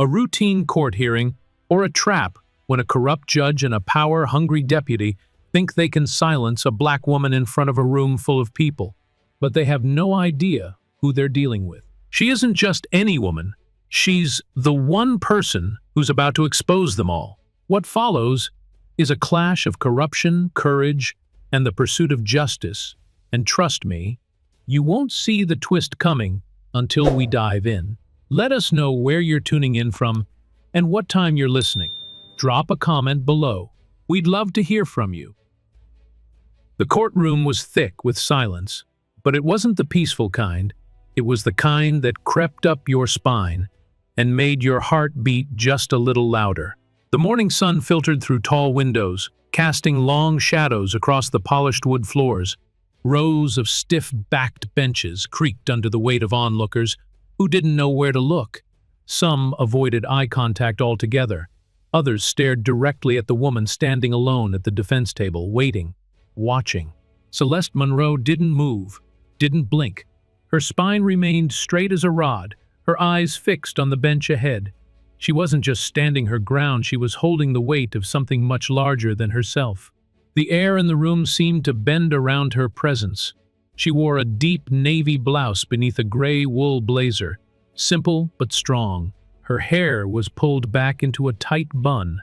A routine court hearing, or a trap when a corrupt judge and a power-hungry deputy think they can silence a black woman in front of a room full of people, but they have no idea who they're dealing with. She isn't just any woman. She's the one person who's about to expose them all. What follows is a clash of corruption, courage, and the pursuit of justice. And trust me, you won't see the twist coming until we dive in. Let us know where you're tuning in from and what time you're listening. Drop a comment below. We'd love to hear from you. The courtroom was thick with silence, but it wasn't the peaceful kind. It was the kind that crept up your spine and made your heart beat just a little louder. The morning sun filtered through tall windows, casting long shadows across the polished wood floors. Rows of stiff-backed benches creaked under the weight of onlookers who didn't know where to look. Some avoided eye contact altogether. Others stared directly at the woman standing alone at the defense table, waiting, watching. Celeste Monroe didn't move, didn't blink. Her spine remained straight as a rod, her eyes fixed on the bench ahead. She wasn't just standing her ground, she was holding the weight of something much larger than herself. The air in the room seemed to bend around her presence. She wore a deep navy blouse beneath a gray wool blazer, simple but strong. Her hair was pulled back into a tight bun,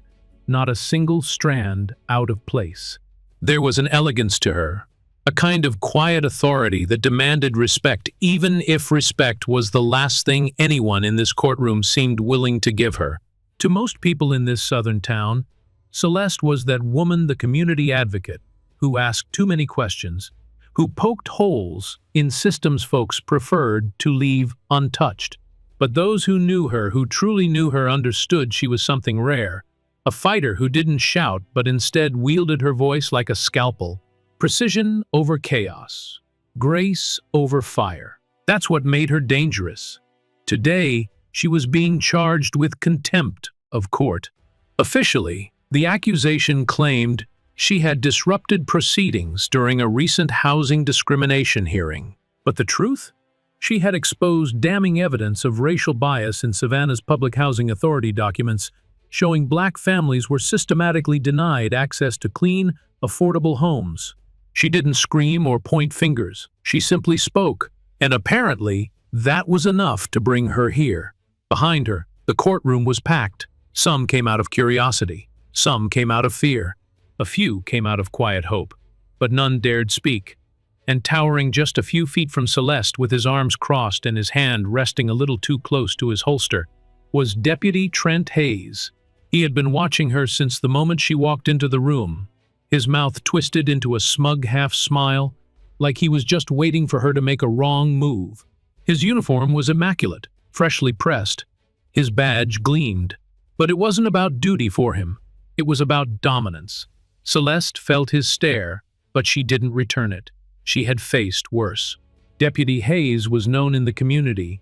not a single strand out of place. There was an elegance to her, a kind of quiet authority that demanded respect, even if respect was the last thing anyone in this courtroom seemed willing to give her. To most people in this southern town, Celeste was that woman, the community advocate, who asked too many questions, who poked holes in systems folks preferred to leave untouched. But those who knew her, who truly knew her, understood she was something rare, a fighter who didn't shout but instead wielded her voice like a scalpel. Precision over chaos, grace over fire. That's what made her dangerous. Today, she was being charged with contempt of court. Officially, the accusation claimed she had disrupted proceedings during a recent housing discrimination hearing. But the truth? She had exposed damning evidence of racial bias in Savannah's Public Housing Authority documents, showing black families were systematically denied access to clean, affordable homes. She didn't scream or point fingers. She simply spoke, and apparently that was enough to bring her here. Behind her, the courtroom was packed. Some came out of curiosity. Some came out of fear. A few came out of quiet hope. But none dared speak. And towering just a few feet from Celeste, with his arms crossed and his hand resting a little too close to his holster, was Deputy Trent Hayes. He had been watching her since the moment she walked into the room, his mouth twisted into a smug half-smile, like he was just waiting for her to make a wrong move. His uniform was immaculate, freshly pressed. His badge gleamed. But it wasn't about duty for him. It was about dominance. Celeste felt his stare, but she didn't return it. She had faced worse. Deputy Hayes was known in the community,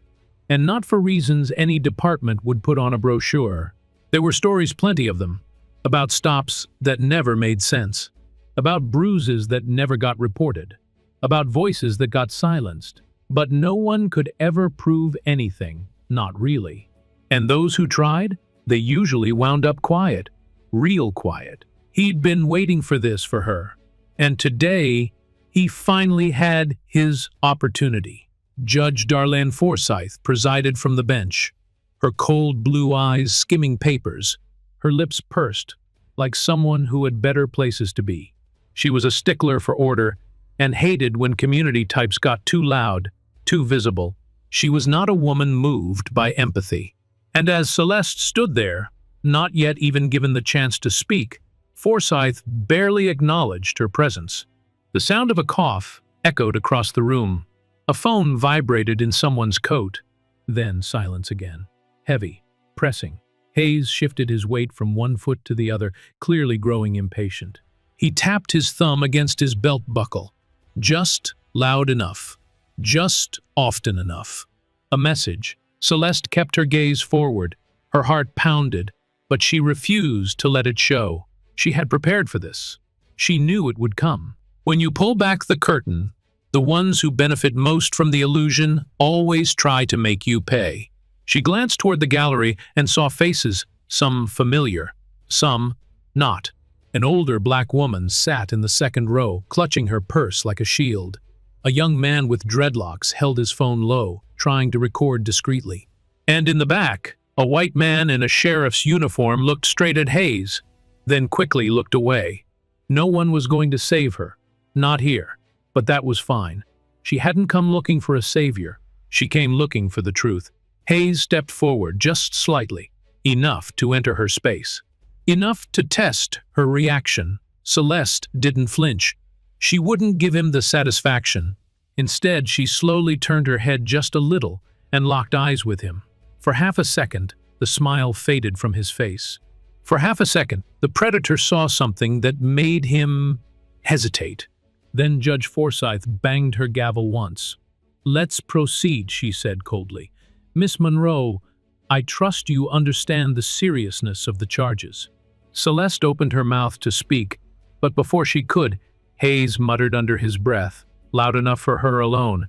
and not for reasons any department would put on a brochure. There were stories, plenty of them, about stops that never made sense, about bruises that never got reported, about voices that got silenced. But no one could ever prove anything, not really. And those who tried, they usually wound up quiet, real quiet. He'd been waiting for this for her, and today he finally had his opportunity. Judge Darlene Forsyth presided from the bench, her cold blue eyes skimming papers, her lips pursed, like someone who had better places to be. She was a stickler for order and hated when community types got too loud, too visible. She was not a woman moved by empathy. And as Celeste stood there, not yet even given the chance to speak, Forsyth barely acknowledged her presence. The sound of a cough echoed across the room. A phone vibrated in someone's coat. Then silence again. Heavy, pressing. Hayes shifted his weight from one foot to the other, clearly growing impatient. He tapped his thumb against his belt buckle. Just loud enough. Just often enough. A message. Celeste kept her gaze forward. Her heart pounded, but she refused to let it show. She had prepared for this. She knew it would come. When you pull back the curtain, the ones who benefit most from the illusion always try to make you pay. She glanced toward the gallery and saw faces, some familiar, some not. An older black woman sat in the second row, clutching her purse like a shield. A young man with dreadlocks held his phone low, trying to record discreetly. And in the back, a white man in a sheriff's uniform looked straight at Hayes, then quickly looked away. No one was going to save her. Not here. But that was fine. She hadn't come looking for a savior. She came looking for the truth. Hayes stepped forward just slightly, enough to enter her space. Enough to test her reaction. Celeste didn't flinch. She wouldn't give him the satisfaction. Instead, she slowly turned her head just a little and locked eyes with him. For half a second, the smile faded from his face. For half a second, the predator saw something that made him hesitate. Then Judge Forsyth banged her gavel once. "Let's proceed," she said coldly. "Miss Monroe, I trust you understand the seriousness of the charges." Celeste opened her mouth to speak, but before she could, Hayes muttered under his breath, loud enough for her alone,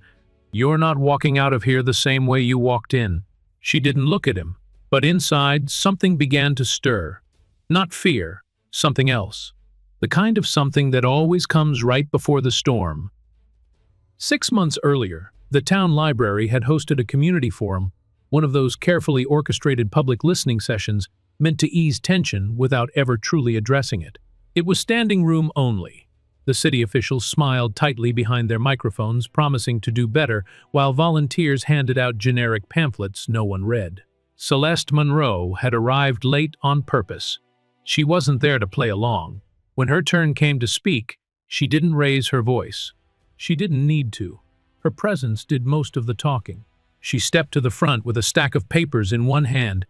"You're not walking out of here the same way you walked in." She didn't look at him, but inside something began to stir. Not fear, something else. The kind of something that always comes right before the storm. 6 months earlier, the town library had hosted a community forum, one of those carefully orchestrated public listening sessions meant to ease tension without ever truly addressing it. It was standing room only. The city officials smiled tightly behind their microphones, promising to do better, while volunteers handed out generic pamphlets no one read. Celeste Monroe had arrived late on purpose. She wasn't there to play along. When her turn came to speak, she didn't raise her voice. She didn't need to. Her presence did most of the talking. She stepped to the front with a stack of papers in one hand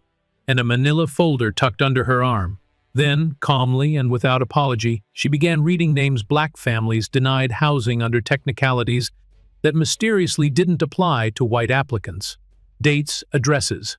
and a manila folder tucked under her arm. Then, calmly and without apology, she began reading names black families denied housing under technicalities that mysteriously didn't apply to white applicants. Dates, addresses.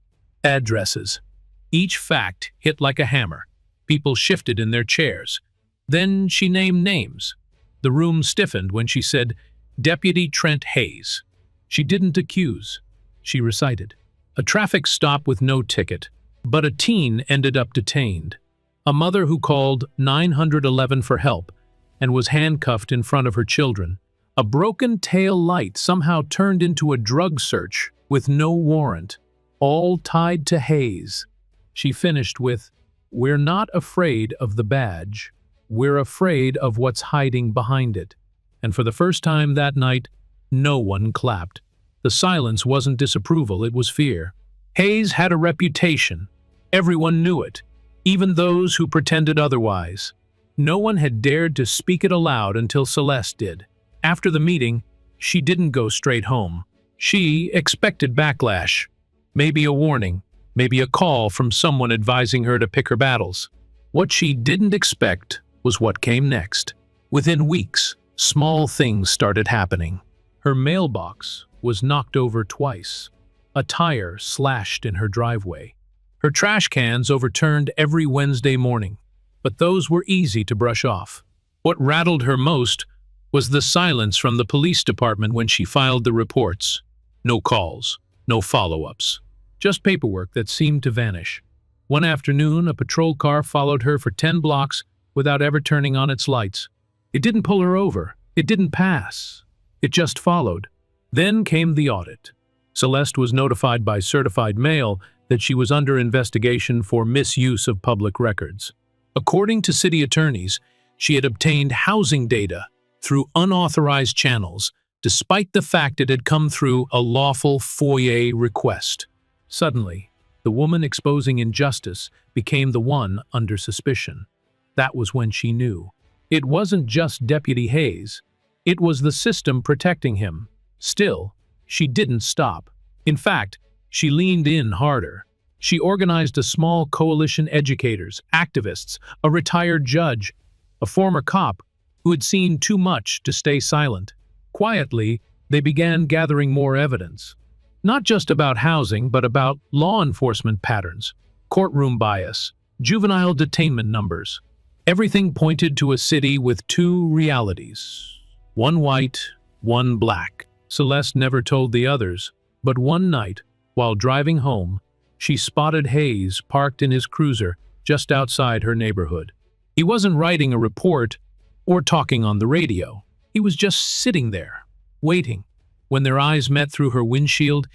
Each fact hit like a hammer. People shifted in their chairs. Then she named names. The room stiffened when she said, "Deputy Trent Hayes." She didn't accuse. She recited. A traffic stop with no ticket, but a teen ended up detained. A mother who called 911 for help and was handcuffed in front of her children. A broken tail light somehow turned into a drug search with no warrant, all tied to Hayes. She finished with, "We're not afraid of the badge. We're afraid of what's hiding behind it." And for the first time that night, no one clapped. The silence wasn't disapproval, it was fear. Hayes had a reputation. Everyone knew it, even those who pretended otherwise. No one had dared to speak it aloud until Celeste did. After the meeting, she didn't go straight home. She expected backlash. Maybe a warning, maybe a call from someone advising her to pick her battles. What she didn't expect was what came next. Within weeks, small things started happening. Her mailbox was knocked over twice. A tire slashed in her driveway. Her trash cans overturned every Wednesday morning, but those were easy to brush off. What rattled her most was the silence from the police department when she filed the reports. No calls, no follow-ups, just paperwork that seemed to vanish. One afternoon, a patrol car followed her for 10 blocks without ever turning on its lights. It didn't pull her over. It didn't pass. It just followed. Then came the audit. Celeste was notified by certified mail that she was under investigation for misuse of public records. According to city attorneys, she had obtained housing data through unauthorized channels, despite the fact it had come through a lawful FOIA request. Suddenly, the woman exposing injustice became the one under suspicion. That was when she knew. It wasn't just Deputy Hayes. It was the system protecting him. Still, she didn't stop. In fact, she leaned in harder. She organized a small coalition of educators, activists, a retired judge, a former cop who had seen too much to stay silent. Quietly, they began gathering more evidence. Not just about housing, but about law enforcement patterns, courtroom bias, juvenile detainment numbers. Everything pointed to a city with two realities. One white, one black. Celeste never told the others, but one night, While driving home, she spotted Hayes parked in his cruiser just outside her neighborhood. He wasn't writing a report or talking on the radio. He was just sitting there, waiting. When their eyes met through her windshield,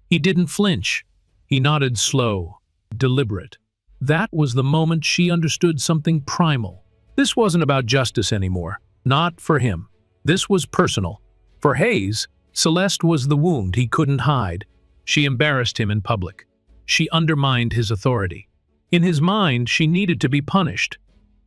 he didn't flinch. He nodded slow, deliberate. That was the moment she understood something primal. This wasn't about justice anymore. Not for him. This was personal. For Hayes, Celeste was the wound he couldn't hide. She embarrassed him in public. She undermined his authority. In his mind, she needed to be punished.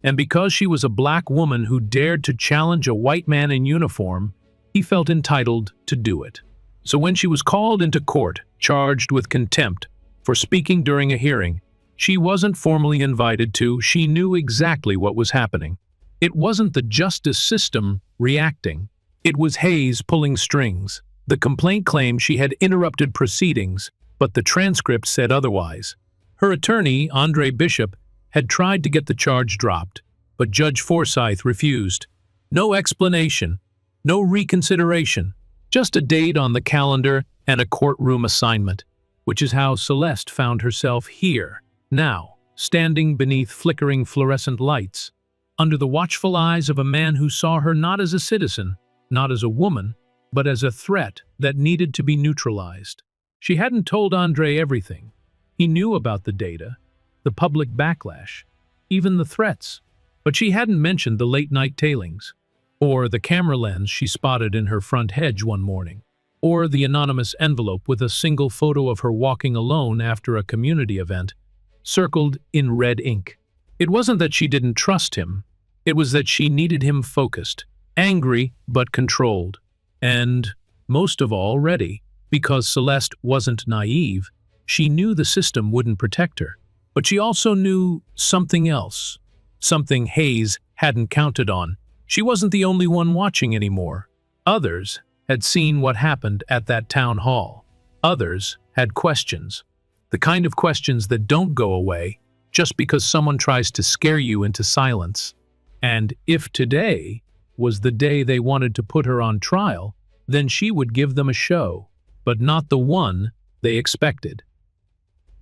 And because she was a black woman who dared to challenge a white man in uniform, he felt entitled to do it. So when she was called into court, charged with contempt for speaking during a hearing, she wasn't formally invited to. She knew exactly what was happening. It wasn't the justice system reacting. It was Hayes pulling strings. The complaint claimed she had interrupted proceedings, but the transcript said otherwise. Her attorney, Andre Bishop, had tried to get the charge dropped, but Judge Forsyth refused. No explanation, no reconsideration, just a date on the calendar and a courtroom assignment, which is how Celeste found herself here, now, standing beneath flickering fluorescent lights, under the watchful eyes of a man who saw her not as a citizen, not as a woman, but as a threat that needed to be neutralized. She hadn't told Andre everything. He knew about the data, the public backlash, even the threats, but she hadn't mentioned the late-night tailings, or the camera lens she spotted in her front hedge one morning, or the anonymous envelope with a single photo of her walking alone after a community event, circled in red ink. It wasn't that she didn't trust him, it was that she needed him focused, angry but controlled, and, most of all, ready. Because Celeste wasn't naive, she knew the system wouldn't protect her. But she also knew something else, something Hayes hadn't counted on. She wasn't the only one watching anymore. Others had seen what happened at that town hall. Others had questions. The kind of questions that don't go away just because someone tries to scare you into silence. And if today was the day they wanted to put her on trial, then she would give them a show, but not the one they expected.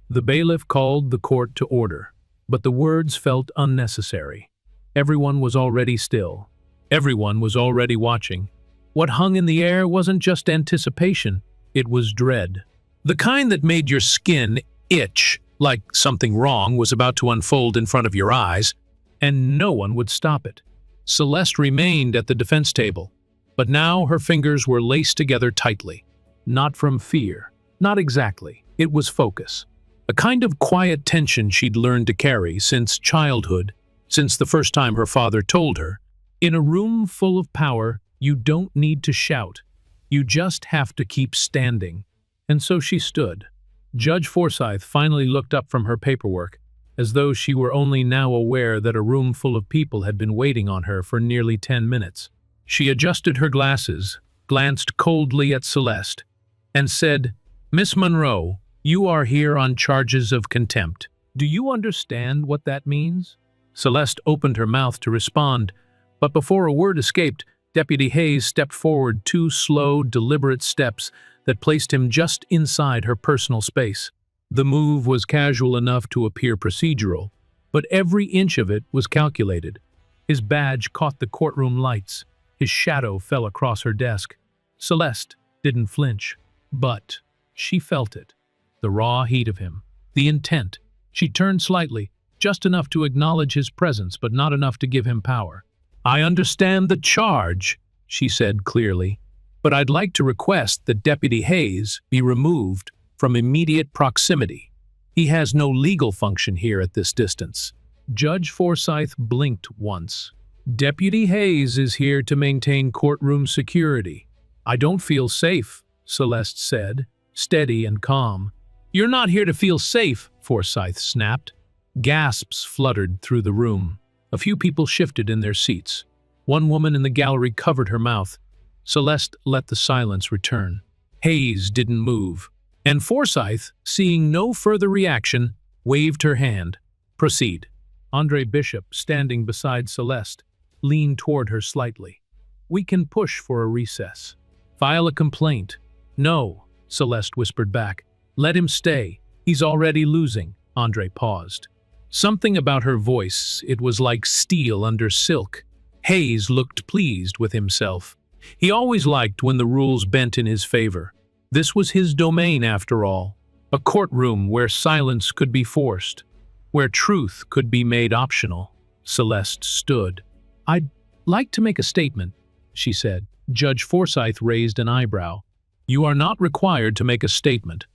The bailiff called the court to order, but the words felt unnecessary. Everyone was already still. Everyone was already watching. What hung in the air wasn't just anticipation, it was dread. The kind that made your skin itch, like something wrong was about to unfold in front of your eyes, and no one would stop it. Celeste remained at the defense table, but now her fingers were laced together tightly. Not from fear. Not exactly. It was focus. A kind of quiet tension she'd learned to carry since childhood, since the first time her father told her, in a room full of power, you don't need to shout. You just have to keep standing. And so she stood. Judge Forsyth finally looked up from her paperwork, as though she were only now aware that a room full of people had been waiting on her for nearly 10 minutes. She adjusted her glasses, glanced coldly at Celeste, and said, "Miss Monroe, you are here on charges of contempt. Do you understand what that means?" Celeste opened her mouth to respond, but before a word escaped, Deputy Hayes stepped forward 2 slow, deliberate steps that placed him just inside her personal space. The move was casual enough to appear procedural, but every inch of it was calculated. His badge caught the courtroom lights. His shadow fell across her desk. Celeste didn't flinch, but she felt it. The raw heat of him, the intent. She turned slightly, just enough to acknowledge his presence, but not enough to give him power. "I understand the charge," she said clearly, "but I'd like to request that Deputy Hayes be removed from immediate proximity. He has no legal function here at this distance." Judge Forsyth blinked once. "Deputy Hayes is here to maintain courtroom security." "I don't feel safe," Celeste said, steady and calm. "You're not here to feel safe," Forsyth snapped. Gasps fluttered through the room. A few people shifted in their seats. One woman in the gallery covered her mouth. Celeste let the silence return. Hayes didn't move, and Forsyth, seeing no further reaction, waved her hand. "Proceed." Andre Bishop, standing beside Celeste, leaned toward her slightly. "We can push for a recess. File a complaint." "No," Celeste whispered back. Let him stay. He's already losing. Andre paused. Something about her voice, it was like steel under silk. Hayes looked pleased with himself. He always liked when the rules bent in his favor. This was his domain, after all. A courtroom where silence could be forced, where truth could be made optional. Celeste stood. "I'd like to make a statement," she said. Judge Forsyth raised an eyebrow. "You are not required to make a statement,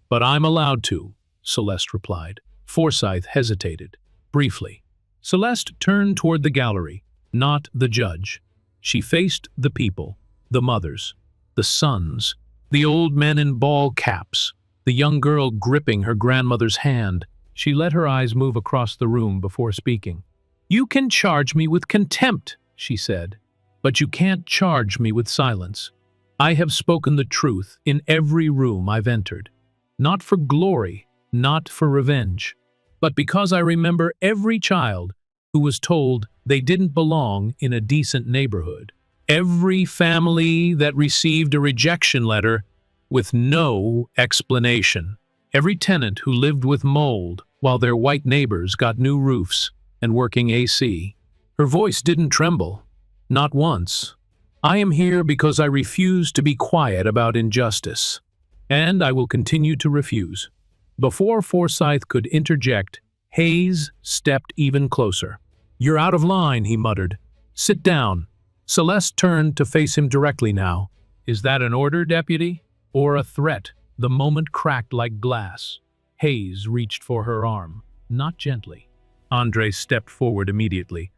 but I'm allowed to," Celeste replied. Forsyth hesitated. Briefly. Celeste turned toward the gallery, not the judge. She faced the people, the mothers, the sons, the old men in ball caps, the young girl gripping her grandmother's hand. She let her eyes move across the room before speaking. "You can charge me with contempt," she said, "but you can't charge me with silence. I have spoken the truth in every room I've entered. Not for glory, not for revenge, but because I remember every child who was told they didn't belong in a decent neighborhood. Every family that received a rejection letter with no explanation. Every tenant who lived with mold while their white neighbors got new roofs and working AC." Her voice didn't tremble. "Not once. I am here because I refuse to be quiet about injustice. And I will continue to refuse." Before Forsyth could interject, Hayes stepped even closer. "You're out of line," he muttered. "Sit down." Celeste turned to face him directly now. "Is that an order, deputy? Or a threat?" The moment cracked like glass. Hayes reached for her arm, not gently. Andre stepped forward immediately.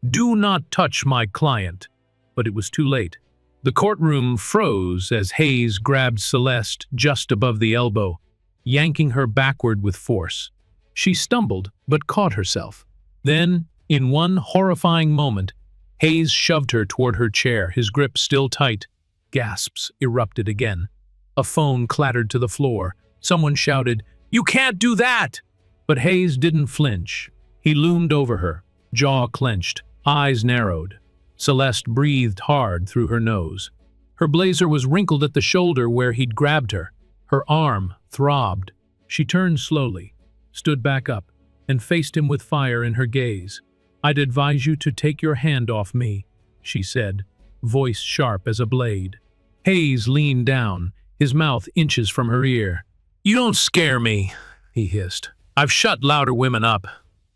"Do not touch my client." But it was too late. The courtroom froze as Hayes grabbed Celeste just above the elbow, yanking her backward with force. She stumbled, but caught herself. Then, in one horrifying moment, Hayes shoved her toward her chair, his grip still tight. Gasps erupted again. A phone clattered to the floor. Someone shouted, "You can't do that!" But Hayes didn't flinch. He loomed over her, jaw clenched, eyes narrowed. Celeste breathed hard through her nose. Her blazer was wrinkled at the shoulder where he'd grabbed her. Her arm throbbed. She turned slowly, stood back up, and faced him with fire in her gaze. "I'd advise you to take your hand off me," she said, voice sharp as a blade. Hayes leaned down, his mouth inches from her ear. "You don't scare me," he hissed. "I've shut louder women up."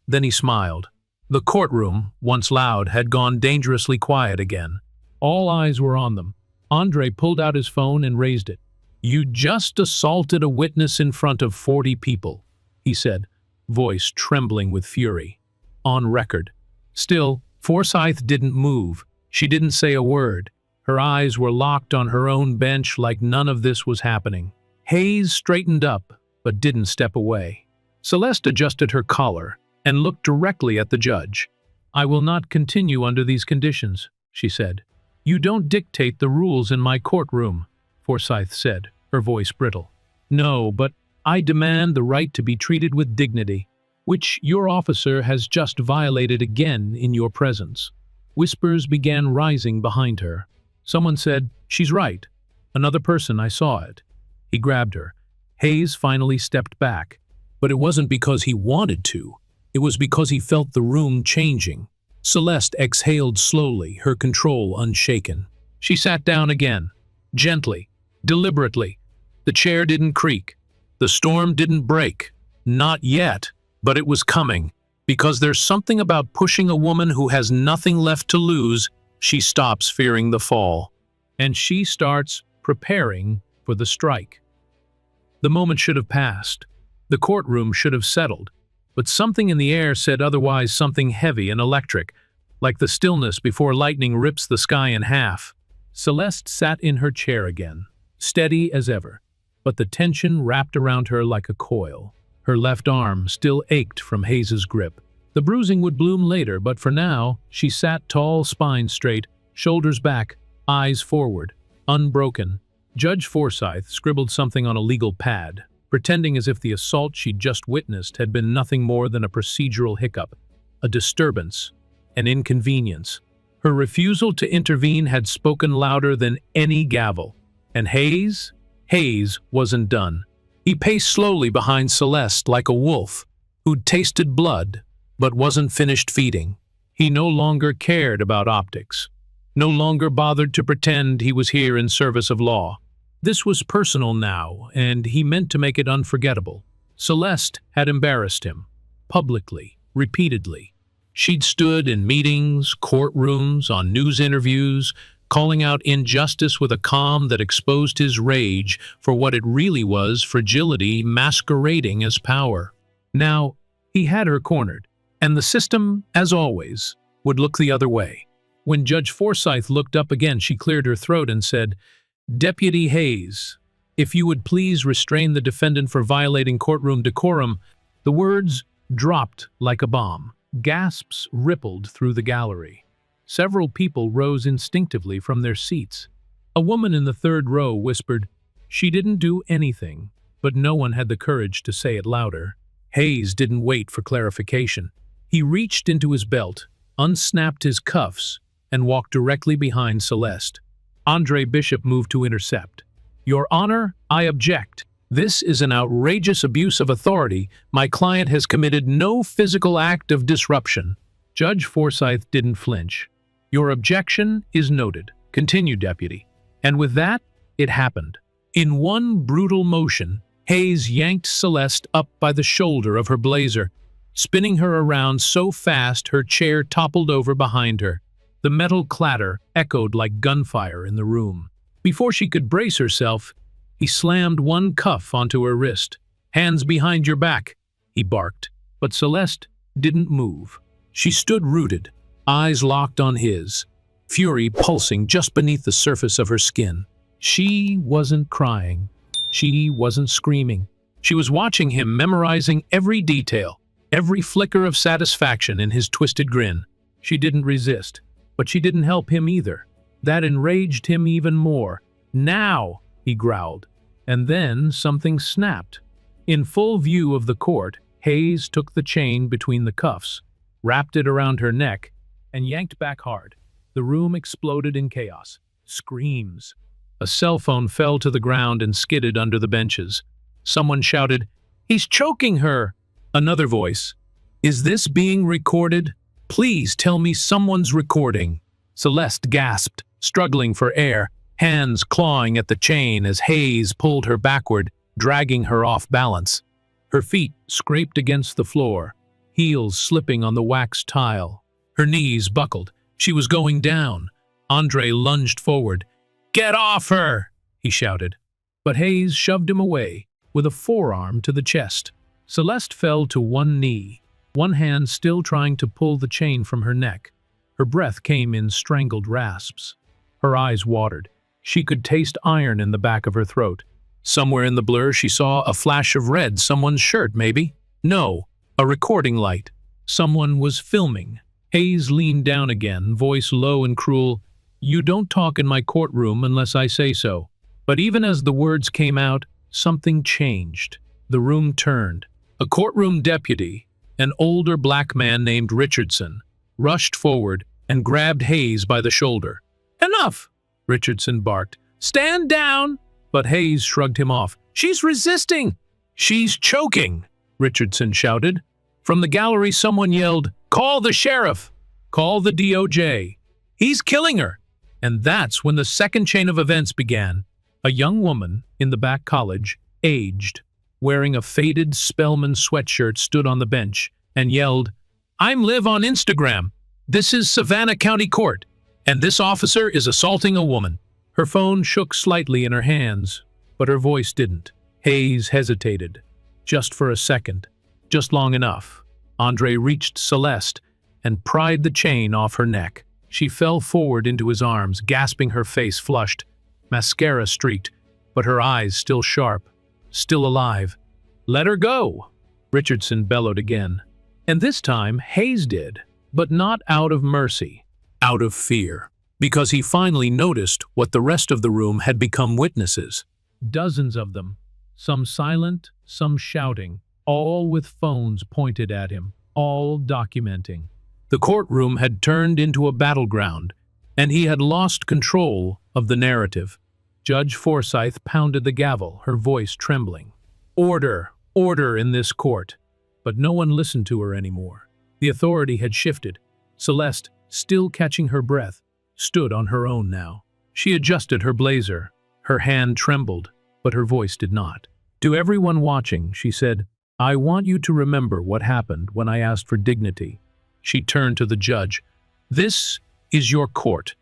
Then he smiled. The courtroom, once loud, had gone dangerously quiet again. All eyes were on them. Andre pulled out his phone and raised it. "You just assaulted a witness in front of 40 people, he said, voice trembling with fury. On record. Still, Forsyth didn't move. She didn't say a word. Her eyes were locked on her own bench like none of this was happening. Hayes straightened up, but didn't step away. Celeste adjusted her collar and looked directly at the judge. "I will not continue under these conditions," she said. "You don't dictate the rules in my courtroom," Forsyth said, her voice brittle. "No, but I demand the right to be treated with dignity, which your officer has just violated again in your presence." Whispers began rising behind her. Someone said, "She's right." Another person, "I saw it." He grabbed her. Hayes finally stepped back. But it wasn't because he wanted to. It was because he felt the room changing. Celeste exhaled slowly, her control unshaken. She sat down again, gently, deliberately. The chair didn't creak. The storm didn't break. Not yet, but it was coming. Because there's something about pushing a woman who has nothing left to lose. She stops fearing the fall. And she starts preparing for the strike. The moment should have passed. The courtroom should have settled. But something in the air said otherwise, something heavy and electric, like the stillness before lightning rips the sky in half. Celeste sat in her chair again, steady as ever, but the tension wrapped around her like a coil. Her left arm still ached from Hayes's grip. The bruising would bloom later, but for now, she sat tall, spine straight, shoulders back, eyes forward, unbroken. Judge Forsyth scribbled something on a legal pad, pretending as if the assault she'd just witnessed had been nothing more than a procedural hiccup, a disturbance, an inconvenience. Her refusal to intervene had spoken louder than any gavel. And Hayes wasn't done. He paced slowly behind Celeste like a wolf who'd tasted blood but wasn't finished feeding. He no longer cared about optics, no longer bothered to pretend he was here in service of law. This was personal now, and he meant to make it unforgettable. Celeste had embarrassed him, publicly, repeatedly. She'd stood in meetings, courtrooms, on news interviews, calling out injustice with a calm that exposed his rage for what it really was, fragility masquerading as power. Now, he had her cornered, and the system, as always, would look the other way. When Judge Forsyth looked up again, she cleared her throat and said, "Deputy Hayes, if you would please restrain the defendant for violating courtroom decorum." The words dropped like a bomb. Gasps rippled through the gallery. Several people rose instinctively from their seats. A woman in the third row whispered, "She didn't do anything," but no one had the courage to say it louder. Hayes didn't wait for clarification. He reached into his belt, unsnapped his cuffs, and walked directly behind Celeste. Andre Bishop moved to intercept. "Your Honor, I object. This is an outrageous abuse of authority. My client has committed no physical act of disruption." Judge Forsyth didn't flinch. "Your objection is noted. Continue, Deputy." And with that, it happened. In one brutal motion, Hayes yanked Celeste up by the shoulder of her blazer, spinning her around so fast her chair toppled over behind her. The metal clatter echoed like gunfire in the room. Before she could brace herself, he slammed one cuff onto her wrist. "Hands behind your back," he barked. But Celeste didn't move. She stood rooted, eyes locked on his, fury pulsing just beneath the surface of her skin. She wasn't crying. She wasn't screaming. She was watching him, memorizing every detail, every flicker of satisfaction in his twisted grin. She didn't resist, but she didn't help him either. That enraged him even more. "Now!" he growled. And then something snapped. In full view of the court, Hayes took the chain between the cuffs, wrapped it around her neck, and yanked back hard. The room exploded in chaos. Screams. A cell phone fell to the ground and skidded under the benches. Someone shouted, "He's choking her!" Another voice, "Is this being recorded? Please tell me someone's recording." Celeste gasped, struggling for air, hands clawing at the chain as Hayes pulled her backward, dragging her off balance. Her feet scraped against the floor, heels slipping on the waxed tile. Her knees buckled. She was going down. Andre lunged forward. "Get off her!" he shouted. But Hayes shoved him away, with a forearm to the chest. Celeste fell to one knee, one hand still trying to pull the chain from her neck. Her breath came in strangled rasps. Her eyes watered. She could taste iron in the back of her throat. Somewhere in the blur she saw a flash of red, someone's shirt maybe. No, a recording light. Someone was filming. Hayes leaned down again, voice low and cruel. "You don't talk in my courtroom unless I say so." But even as the words came out, something changed. The room turned. A courtroom deputy, an older black man named Richardson, rushed forward and grabbed Hayes by the shoulder. "Enough!" Richardson barked. "Stand down!" But Hayes shrugged him off. "She's resisting!" "She's choking!" Richardson shouted. From the gallery someone yelled, "Call the sheriff! Call the DOJ! He's killing her!" And that's when the second chain of events began. A young woman in the back college, aged, wearing a faded Spellman sweatshirt, stood on the bench and yelled, "I'm Liv on Instagram. This is Savannah County Court, and this officer is assaulting a woman." Her phone shook slightly in her hands, but her voice didn't. Hayes hesitated. Just for a second. Just long enough. Andre reached Celeste and pried the chain off her neck. She fell forward into his arms, gasping, her face flushed, mascara streaked, but her eyes still sharp, still alive. "Let her go!" Richardson bellowed again. And this time Hayes did, but not out of mercy, out of fear. Because he finally noticed what the rest of the room had become witnesses. Dozens of them, some silent, some shouting, all with phones pointed at him, all documenting. The courtroom had turned into a battleground, and he had lost control of the narrative. Judge Forsyth pounded the gavel, her voice trembling. Order, order in this court. But no one listened to her anymore. The authority had shifted. Celeste, still catching her breath, stood on her own now. She adjusted her blazer. Her hand trembled, but her voice did not. To everyone watching, she said, "I want you to remember what happened when I asked for dignity." She turned to the judge. "This is your court,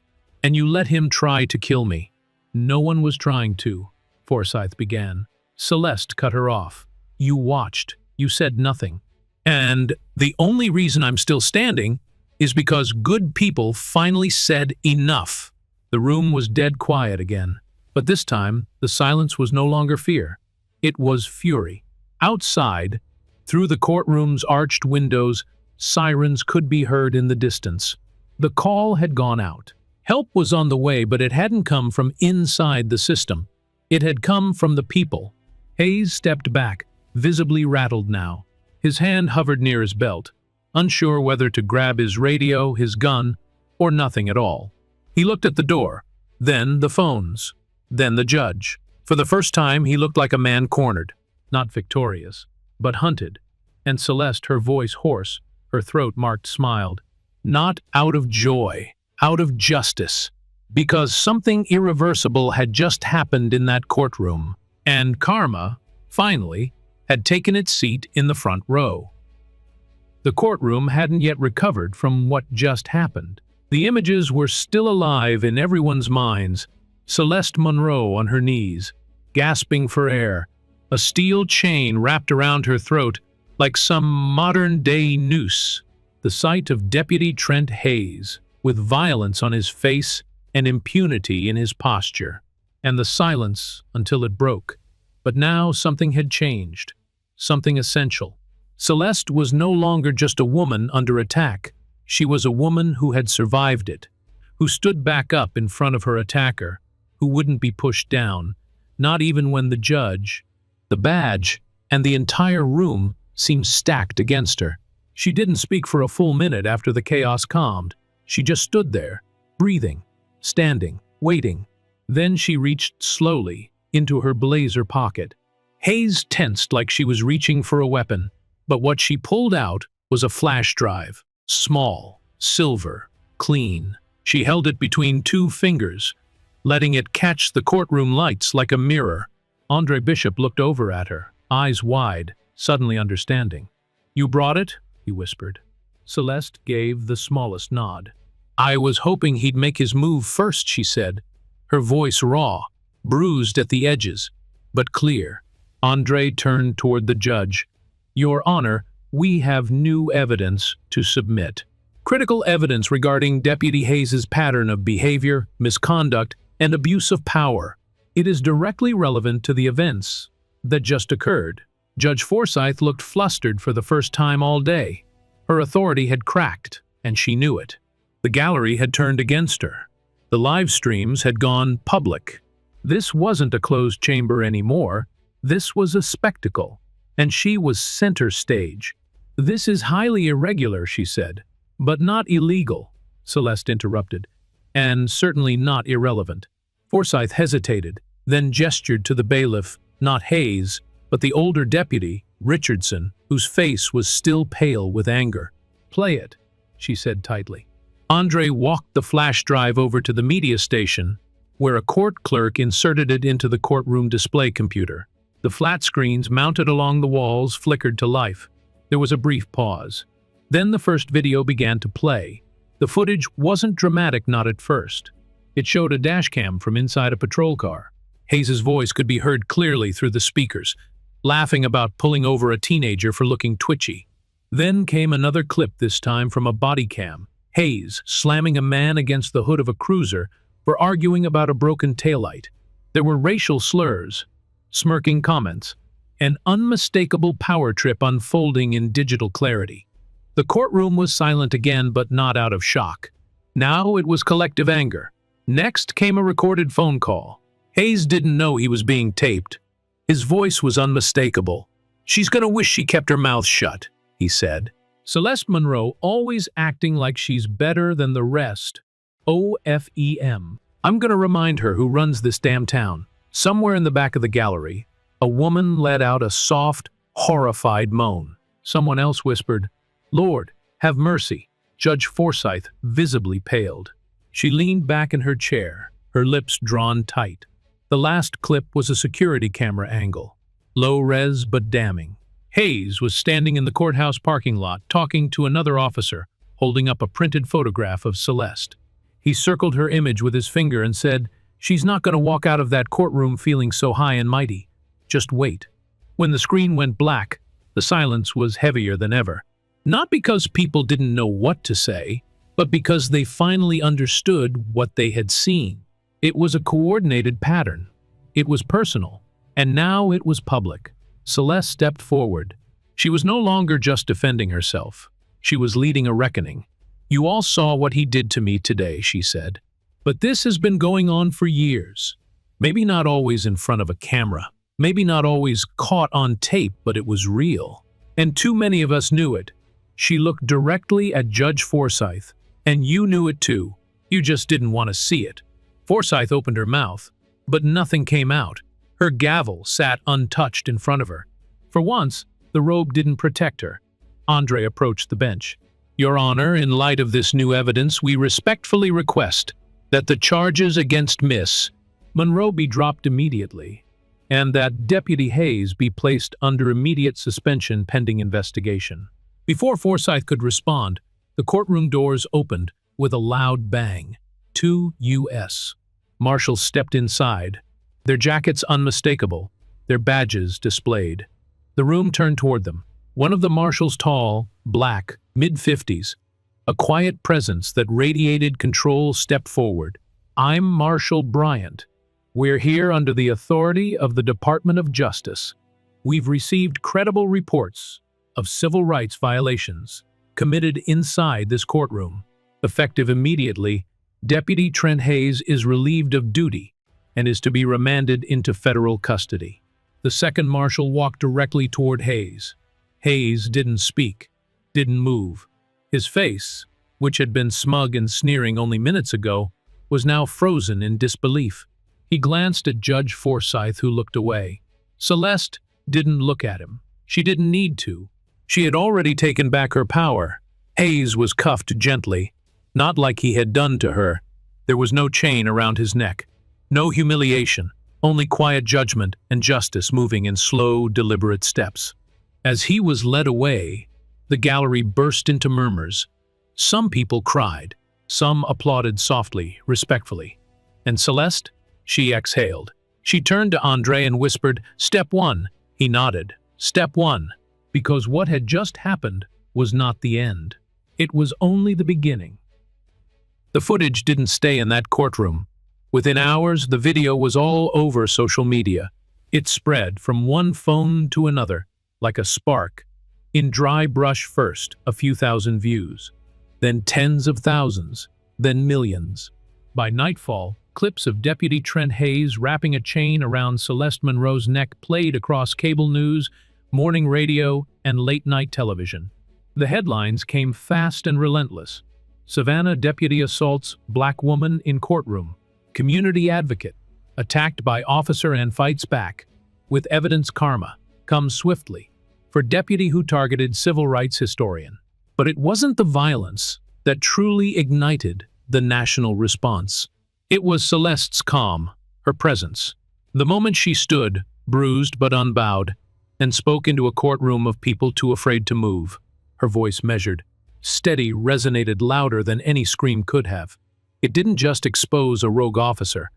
and you let him try to kill me." "No one was trying to," Forsyth began. Celeste cut her off. "You watched. You said nothing. And the only reason I'm still standing is because good people finally said enough." The room was dead quiet again, but this time the silence was no longer fear. It was fury. Outside, through the courtroom's arched windows, sirens could be heard in the distance. The call had gone out. Help was on the way, but it hadn't come from inside the system. It had come from the people. Hayes stepped back, visibly rattled now. His hand hovered near his belt, unsure whether to grab his radio, his gun, or nothing at all. He looked at the door, then the phones, then the judge. For the first time, he looked like a man cornered, not victorious, but hunted. And Celeste, her voice hoarse, her throat marked, smiled. Not out of joy, out of justice, because something irreversible had just happened in that courtroom, and karma, finally, had taken its seat in the front row. The courtroom hadn't yet recovered from what just happened. The images were still alive in everyone's minds. Celeste Monroe on her knees, gasping for air, a steel chain wrapped around her throat like some modern-day noose. The sight of Deputy Trent Hayes, with violence on his face and impunity in his posture, and the silence until it broke. But now something had changed, something essential. Celeste was no longer just a woman under attack. She was a woman who had survived it, who stood back up in front of her attacker, who wouldn't be pushed down, not even when the judge, the badge, and the entire room seemed stacked against her. She didn't speak for a full minute after the chaos calmed. She just stood there, breathing, standing, waiting. Then she reached slowly into her blazer pocket. Hayes tensed like she was reaching for a weapon, but what she pulled out was a flash drive. Small, silver, clean. She held it between two fingers, letting it catch the courtroom lights like a mirror. Andre Bishop looked over at her, eyes wide, suddenly understanding. "You brought it?" he whispered. Celeste gave the smallest nod. "I was hoping he'd make his move first," she said, her voice raw, bruised at the edges, but clear. Andre turned toward the judge. "Your Honor, we have new evidence to submit. Critical evidence regarding Deputy Hayes's pattern of behavior, misconduct, and abuse of power. It is directly relevant to the events that just occurred." Judge Forsyth looked flustered for the first time all day. Her authority had cracked, and she knew it. The gallery had turned against her. The live streams had gone public. This wasn't a closed chamber anymore. This was a spectacle, and she was center stage. "This is highly irregular," she said, "but not illegal," Celeste interrupted, "and certainly not irrelevant." Forsyth hesitated, then gestured to the bailiff, not Hayes, but the older deputy, Richardson, whose face was still pale with anger. "Play it," she said tightly. Andre walked the flash drive over to the media station, where a court clerk inserted it into the courtroom display computer. The flat screens mounted along the walls flickered to life. There was a brief pause. Then the first video began to play. The footage wasn't dramatic, not at first. It showed a dashcam from inside a patrol car. Hayes's voice could be heard clearly through the speakers, laughing about pulling over a teenager for looking twitchy. Then came another clip, this time from a body cam. Hayes slamming a man against the hood of a cruiser for arguing about a broken taillight. There were racial slurs, smirking comments, an unmistakable power trip unfolding in digital clarity. The courtroom was silent again, but not out of shock. Now it was collective anger. Next came a recorded phone call. Hayes didn't know he was being taped. His voice was unmistakable. "She's gonna wish she kept her mouth shut," he said. Celeste Monroe always acting like she's better than the rest. OFEM. I'm gonna remind her who runs this damn town. Somewhere in the back of the gallery, A woman let out a soft, horrified moan. Someone else whispered, "Lord, have mercy." Judge Forsyth visibly paled. She leaned back in her chair, her lips drawn tight. The last clip was a security camera angle, low-res but damning. Hayes was standing in the courthouse parking lot talking to another officer, holding up a printed photograph of Celeste. He circled her image with his finger and said, "She's not going to walk out of that courtroom feeling so high and mighty. Just wait." When the screen went black, the silence was heavier than ever. Not because people didn't know what to say, but because they finally understood what they had seen. It was a coordinated pattern. It was personal, and now it was public. Celeste stepped forward. She was no longer just defending herself. She was leading a reckoning. "You all saw what he did to me today," she said. "But this has been going on for years. Maybe not always in front of a camera. Maybe not always caught on tape, but it was real. And too many of us knew it." She looked directly at Judge Forsyth. "And you knew it too. You just didn't want to see it." Forsyth opened her mouth, but nothing came out. Her gavel sat untouched in front of her. For once, the robe didn't protect her. Andre approached the bench. "Your Honor, in light of this new evidence, we respectfully request that the charges against Miss Monroe be dropped immediately, and that Deputy Hayes be placed under immediate suspension pending investigation." Before Forsyth could respond, the courtroom doors opened with a loud bang. 2 U.S. Marshals stepped inside, their jackets unmistakable, their badges displayed. The room turned toward them. One of the marshals tall, black, mid-50s, a quiet presence that radiated control, stepped forward. "I'm Marshal Bryant. We're here under the authority of the Department of Justice. We've received credible reports of civil rights violations committed inside this courtroom. Effective immediately, Deputy Trent Hayes is relieved of duty and is to be remanded into federal custody." The second marshal walked directly toward Hayes. Hayes didn't speak, didn't move. His face, which had been smug and sneering only minutes ago, was now frozen in disbelief. He glanced at Judge Forsyth, who looked away. Celeste didn't look at him. She didn't need to. She had already taken back her power. Hayes was cuffed gently, not like he had done to her. There was no chain around his neck, no humiliation, only quiet judgment and justice moving in slow, deliberate steps. As he was led away, the gallery burst into murmurs. Some people cried, some applauded softly, respectfully. And Celeste? She exhaled. She turned to Andre and whispered, "Step 1. He nodded. "Step 1. Because what had just happened was not the end. It was only the beginning. The footage didn't stay in that courtroom. Within hours, the video was all over social media. It spread from one phone to another, like a spark. In dry brush first, a few thousand views. Then tens of thousands. Then millions. By nightfall, clips of Deputy Trent Hayes wrapping a chain around Celeste Monroe's neck played across cable news, morning radio, and late-night television. The headlines came fast and relentless. Savannah deputy assaults black woman in courtroom. Community advocate, attacked by officer and fights back. With evidence karma, comes swiftly. For deputy who targeted civil rights historian. But it wasn't the violence that truly ignited the national response. It was Celeste's calm, her presence. The moment she stood, bruised but unbowed, and spoke into a courtroom of people too afraid to move. Her voice measured, steady, resonated louder than any scream could have. It didn't just expose a rogue officer.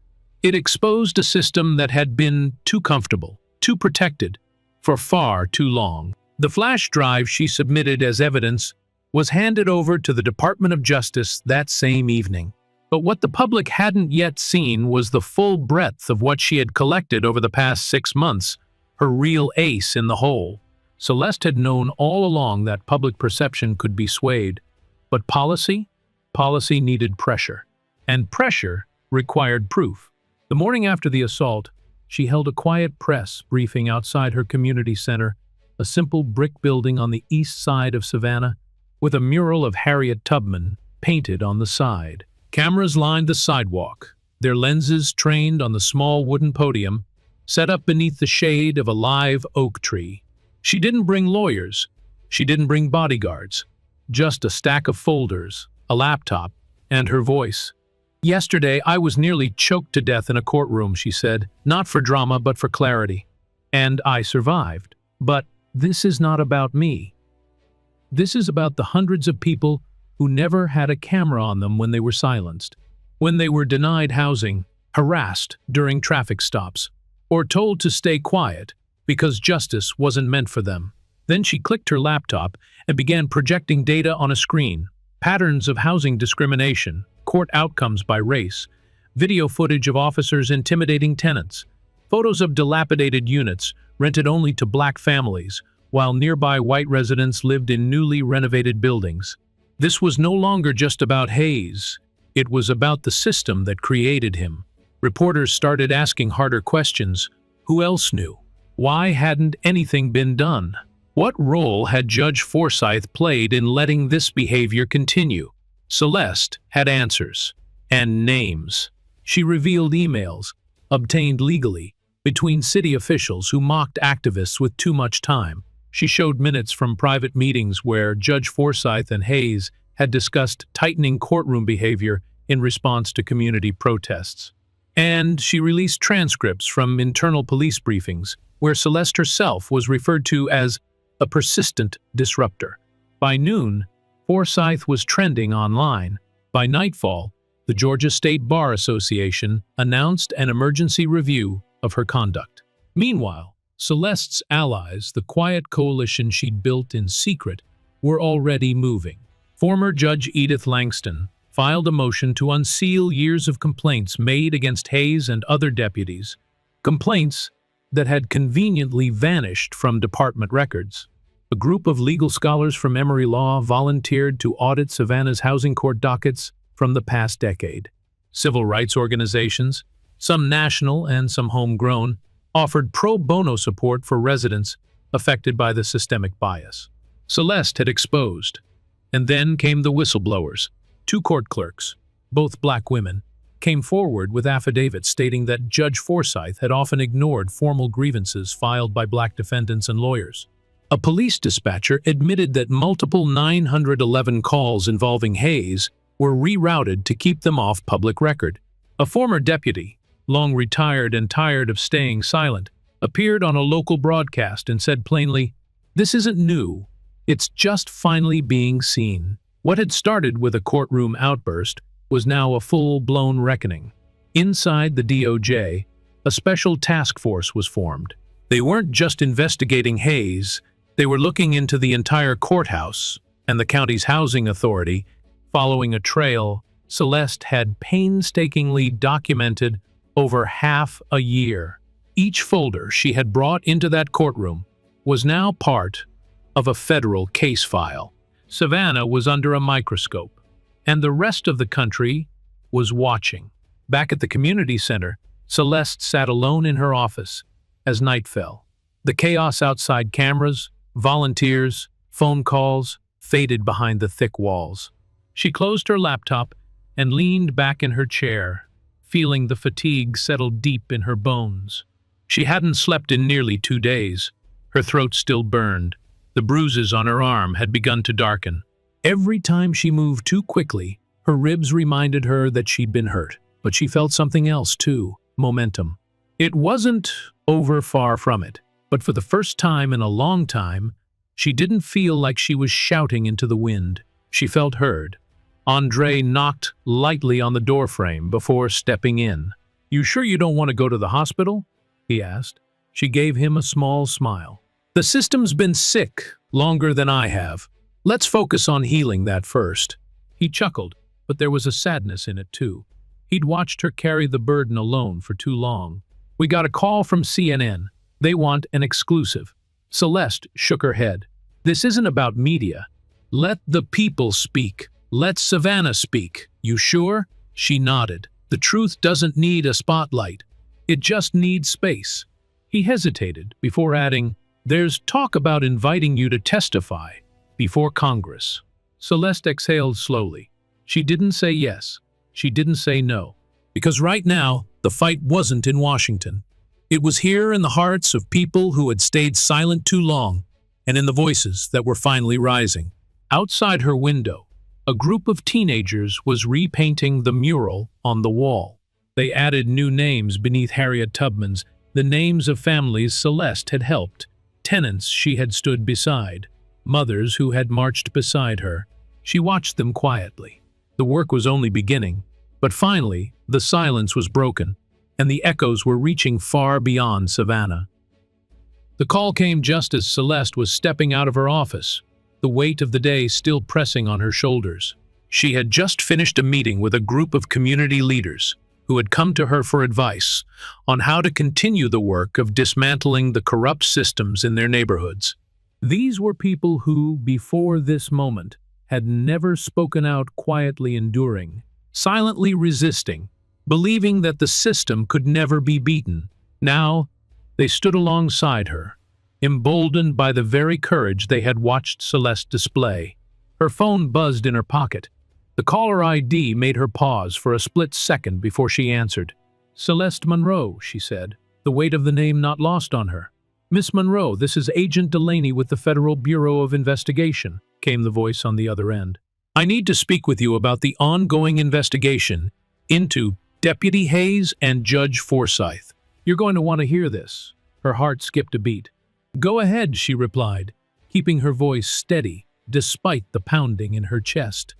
It exposed a system that had been too comfortable, too protected, for far too long. The flash drive she submitted as evidence was handed over to the Department of Justice that same evening. But what the public hadn't yet seen was the full breadth of what she had collected over the past 6 months, her real ace in the hole. Celeste had known all along that public perception could be swayed. But policy? Policy needed pressure. And pressure required proof. The morning after the assault, she held a quiet press briefing outside her community center, a simple brick building on the east side of Savannah, with a mural of Harriet Tubman painted on the side. Cameras lined the sidewalk, their lenses trained on the small wooden podium, set up beneath the shade of a live oak tree. She didn't bring lawyers. She didn't bring bodyguards. Just a stack of folders, a laptop, and her voice. "Yesterday, I was nearly choked to death in a courtroom," she said, "not for drama, but for clarity. And I survived. But this is not about me. This is about the hundreds of people who never had a camera on them when they were silenced, when they were denied housing, harassed during traffic stops, or told to stay quiet because justice wasn't meant for them." Then she clicked her laptop and began projecting data on a screen. Patterns of housing discrimination, court outcomes by race, video footage of officers intimidating tenants, photos of dilapidated units rented only to black families, while nearby white residents lived in newly renovated buildings. This was no longer just about Hayes. It was about the system that created him. Reporters started asking harder questions. Who else knew? Why hadn't anything been done? What role had Judge Forsyth played in letting this behavior continue? Celeste had answers and names. She revealed emails, obtained legally, between city officials who mocked activists with too much time. She showed minutes from private meetings where Judge Forsyth and Hayes had discussed tightening courtroom behavior in response to community protests. And she released transcripts from internal police briefings where Celeste herself was referred to as a persistent disruptor. By noon, Forsyth was trending online. By nightfall, the Georgia State Bar Association announced an emergency review of her conduct. Meanwhile, Celeste's allies, the quiet coalition she'd built in secret, were already moving. Former Judge Edith Langston filed a motion to unseal years of complaints made against Hayes and other deputies, complaints that had conveniently vanished from department records. A group of legal scholars from Emory Law volunteered to audit Savannah's housing court dockets from the past decade. Civil rights organizations, some national and some homegrown, offered pro bono support for residents affected by the systemic bias. Celeste had exposed. And then came the whistleblowers. 2 court clerks, both black women, came forward with affidavits stating that Judge Forsyth had often ignored formal grievances filed by black defendants and lawyers. A police dispatcher admitted that multiple 911 calls involving Hayes were rerouted to keep them off public record. A former deputy, long retired and tired of staying silent, appeared on a local broadcast and said plainly, "This isn't new. It's just finally being seen." What had started with a courtroom outburst was now a full-blown reckoning. Inside the DOJ, a special task force was formed. They weren't just investigating Hayes, they were looking into the entire courthouse and the county's housing authority. Following a trail Celeste had painstakingly documented over half a year. Each folder she had brought into that courtroom was now part of a federal case file. Savannah was under a microscope, and the rest of the country was watching. Back at the community center, Celeste sat alone in her office as night fell. The chaos outside, cameras, volunteers, phone calls, faded behind the thick walls. She closed her laptop and leaned back in her chair, feeling the fatigue settle deep in her bones. She hadn't slept in nearly 2 days. Her throat still burned. The bruises on her arm had begun to darken. Every time she moved too quickly, her ribs reminded her that she'd been hurt. But she felt something else too, momentum. It wasn't over, far from it, but for the first time in a long time, she didn't feel like she was shouting into the wind. She felt heard. Andre knocked lightly on the doorframe before stepping in. "You sure you don't want to go to the hospital?" he asked. She gave him a small smile. "The system's been sick longer than I have. Let's focus on healing that first." He chuckled, but there was a sadness in it too. He'd watched her carry the burden alone for too long. "We got a call from CNN. They want an exclusive." Celeste shook her head. "This isn't about media. Let the people speak. Let Savannah speak. You sure?" She nodded. "The truth doesn't need a spotlight. It just needs space." He hesitated before adding, "There's talk about inviting you to testify before Congress." Celeste exhaled slowly. She didn't say yes. She didn't say no. Because right now, the fight wasn't in Washington. It was here in the hearts of people who had stayed silent too long, and in the voices that were finally rising. Outside her window, a group of teenagers was repainting the mural on the wall. They added new names beneath Harriet Tubman's, the names of families Celeste had helped, tenants she had stood beside, mothers who had marched beside her. She watched them quietly. The work was only beginning, but finally the silence was broken, and the echoes were reaching far beyond Savannah. The call came just as Celeste was stepping out of her office, the weight of the day still pressing on her shoulders. She had just finished a meeting with a group of community leaders who had come to her for advice on how to continue the work of dismantling the corrupt systems in their neighborhoods. These were people who, before this moment, had never spoken out, quietly enduring, silently resisting, believing that the system could never be beaten. Now, they stood alongside her, emboldened by the very courage they had watched Celeste display. Her phone buzzed in her pocket. The caller ID made her pause for a split second before she answered. "Celeste Monroe," she said, the weight of the name not lost on her. "Miss Monroe, this is Agent Delaney with the Federal Bureau of Investigation," came the voice on the other end. "I need to speak with you about the ongoing investigation into Deputy Hayes and Judge Forsyth. You're going to want to hear this." Her heart skipped a beat. "Go ahead," she replied, keeping her voice steady despite the pounding in her chest.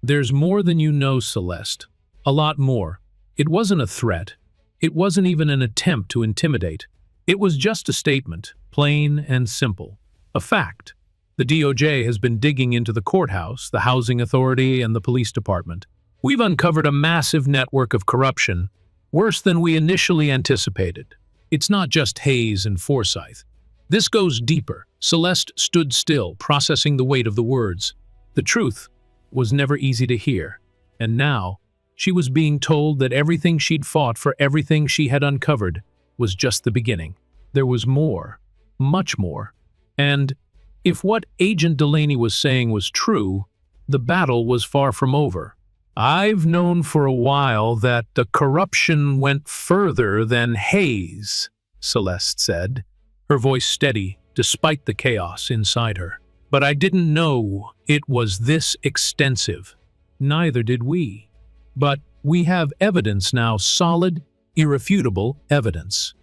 "There's more than you know, Celeste. A lot more. It wasn't a threat. It wasn't even an attempt to intimidate. It was just a statement, plain and simple. A fact. The DOJ has been digging into the courthouse, the housing authority, and the police department. We've uncovered a massive network of corruption, worse than we initially anticipated. It's not just Hayes and Forsyth. This goes deeper." Celeste stood still, processing the weight of the words. The truth was never easy to hear, and now she was being told that everything she'd fought for, everything she had uncovered, was just the beginning. There was more, much more, and if what Agent Delaney was saying was true, the battle was far from over. "I've known for a while that the corruption went further than Hayes," Celeste said, her voice steady despite the chaos inside her. "But I didn't know it was this extensive." "Neither did we. But we have evidence now, solid, irrefutable evidence.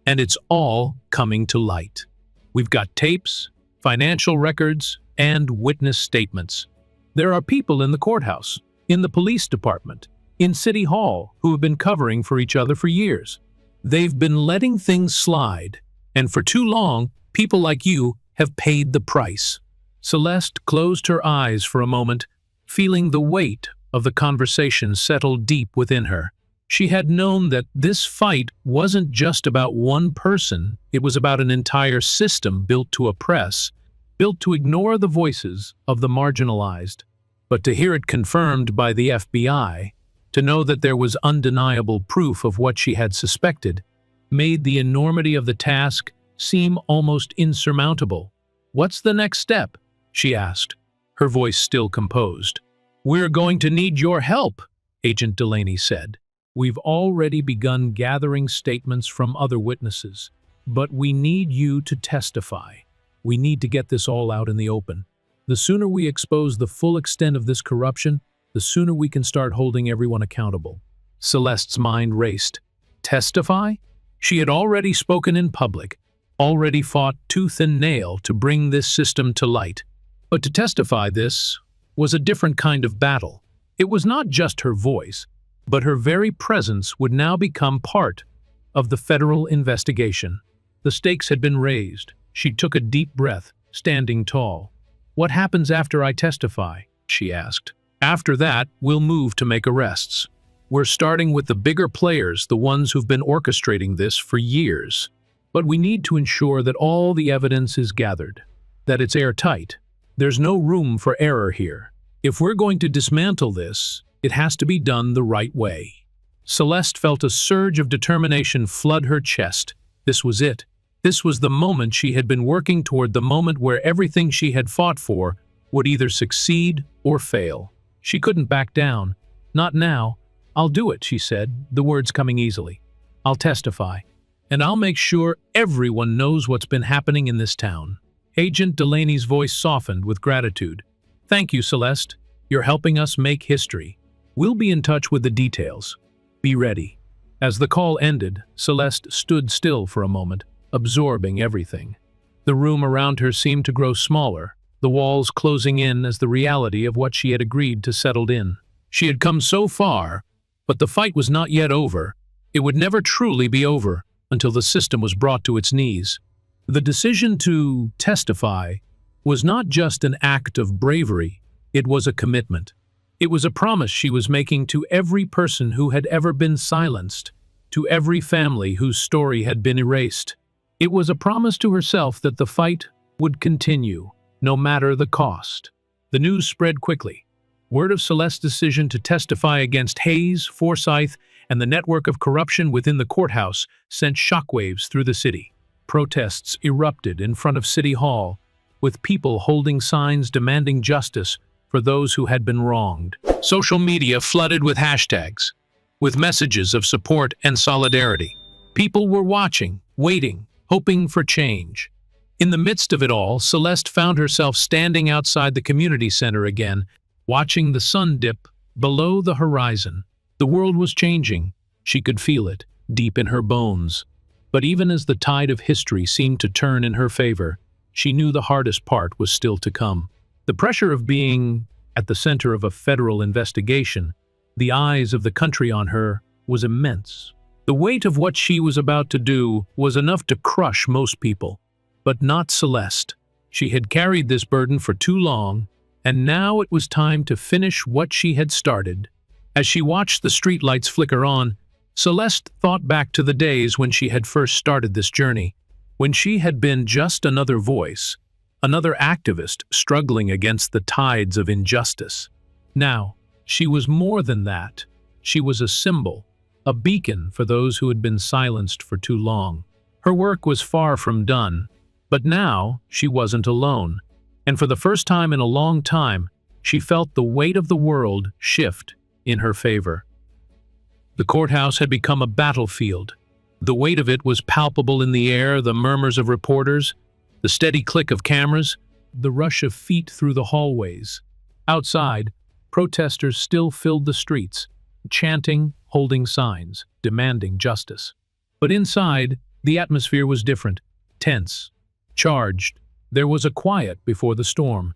And it's all coming to light. We've got tapes, financial records, and witness statements. There are people in the courthouse, in the police department, in City Hall who have been covering for each other for years. They've been letting things slide, and for too long, people like you have paid the price." Celeste closed her eyes for a moment, feeling the weight of the conversation settle deep within her. She had known that this fight wasn't just about one person, it was about an entire system built to oppress, built to ignore the voices of the marginalized. But to hear it confirmed by the FBI, to know that there was undeniable proof of what she had suspected, made the enormity of the task seem almost insurmountable. "What's the next step?" she asked, her voice still composed. "We're going to need your help," Agent Delaney said. "We've already begun gathering statements from other witnesses, but we need you to testify. We need to get this all out in the open. The sooner we expose the full extent of this corruption, the sooner we can start holding everyone accountable." Celeste's mind raced. Testify? She had already spoken in public, already fought tooth and nail to bring this system to light. But to testify, this was a different kind of battle. It was not just her voice, but her very presence would now become part of the federal investigation. The stakes had been raised. She took a deep breath, standing tall. "What happens after I testify?" she asked. "After that, we'll move to make arrests. We're starting with the bigger players, the ones who've been orchestrating this for years. But we need to ensure that all the evidence is gathered, that it's airtight. There's no room for error here. If we're going to dismantle this, it has to be done the right way." Celeste felt a surge of determination flood her chest. This was it. This was the moment she had been working toward, the moment where everything she had fought for would either succeed or fail. She couldn't back down. "Not now. I'll do it," she said, the words coming easily. "I'll testify. and I'll make sure everyone knows what's been happening in this town." Agent Delaney's voice softened with gratitude. "Thank you, Celeste. You're helping us make history. We'll be in touch with the details. Be ready." As the call ended, Celeste stood still for a moment, absorbing everything. The room around her seemed to grow smaller, the walls closing in as the reality of what she had agreed to settled in. She had come so far, but the fight was not yet over. It would never truly be over until the system was brought to its knees. The decision to testify was not just an act of bravery, it was a commitment. It was a promise she was making to every person who had ever been silenced, to every family whose story had been erased. It was a promise to herself that the fight would continue, no matter the cost. The news spread quickly. Word of Celeste's decision to testify against Hayes, Forsyth, and the network of corruption within the courthouse sent shockwaves through the city. Protests erupted in front of City Hall, with people holding signs demanding justice for those who had been wronged. Social media flooded with hashtags, with messages of support and solidarity. People were watching, waiting, hoping for change. In the midst of it all, Celeste found herself standing outside the community center again, watching the sun dip below the horizon. The world was changing. She could feel it, deep in her bones. But even as the tide of history seemed to turn in her favor, she knew the hardest part was still to come. The pressure of being at the center of a federal investigation, the eyes of the country on her, was immense. The weight of what she was about to do was enough to crush most people, but not Celeste. She had carried this burden for too long, and now it was time to finish what she had started. As she watched the streetlights flicker on, Celeste thought back to the days when she had first started this journey, when she had been just another voice, another activist struggling against the tides of injustice. Now, she was more than that. She was a symbol, a beacon for those who had been silenced for too long. Her work was far from done, but now she wasn't alone, and for the first time in a long time, she felt the weight of the world shift in her favor. The courthouse had become a battlefield. The weight of it was palpable in the air, the murmurs of reporters, the steady click of cameras, the rush of feet through the hallways. Outside, protesters still filled the streets, chanting, holding signs, demanding justice. But inside, the atmosphere was different, tense, charged. There was a quiet before the storm,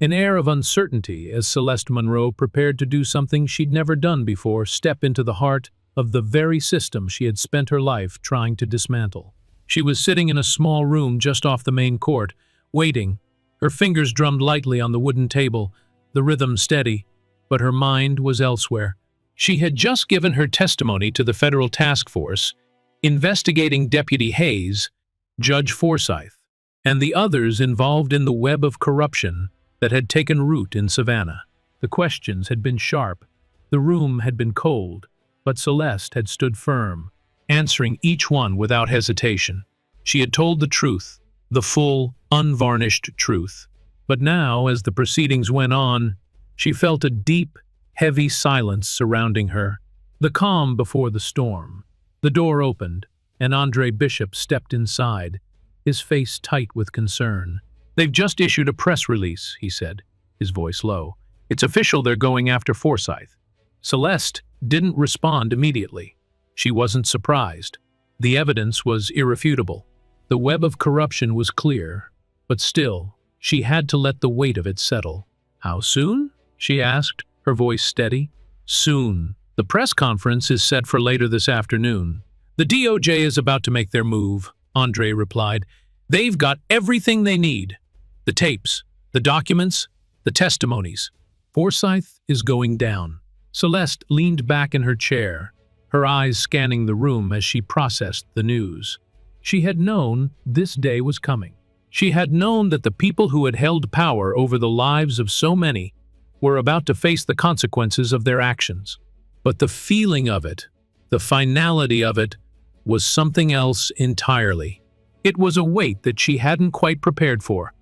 an air of uncertainty as Celeste Monroe prepared to do something she'd never done before, step into the heart of the very system she had spent her life trying to dismantle. She was sitting in a small room just off the main court, waiting. Her fingers drummed lightly on the wooden table, the rhythm steady, but her mind was elsewhere. She had just given her testimony to the federal task force, investigating Deputy Hayes, Judge Forsyth, and the others involved in the web of corruption that had taken root in Savannah. The questions had been sharp, the room had been cold, but Celeste had stood firm, answering each one without hesitation. She had told the truth, the full, unvarnished truth. But now, as the proceedings went on, she felt a deep, heavy silence surrounding her, the calm before the storm. The door opened, and Andre Bishop stepped inside, his face tight with concern. "They've just issued a press release," he said, his voice low. "It's official they're going after Forsyth." Celeste didn't respond immediately. She wasn't surprised. The evidence was irrefutable. The web of corruption was clear, but still, she had to let the weight of it settle. "How soon?" she asked, her voice steady. "Soon. The press conference is set for later this afternoon. The DOJ is about to make their move," Andre replied. "They've got everything they need. The tapes, the documents, the testimonies. Forsyth is going down." Celeste leaned back in her chair, her eyes scanning the room as she processed the news. She had known this day was coming. She had known that the people who had held power over the lives of so many were about to face the consequences of their actions. But the feeling of it, the finality of it, was something else entirely. It was a weight that she hadn't quite prepared for.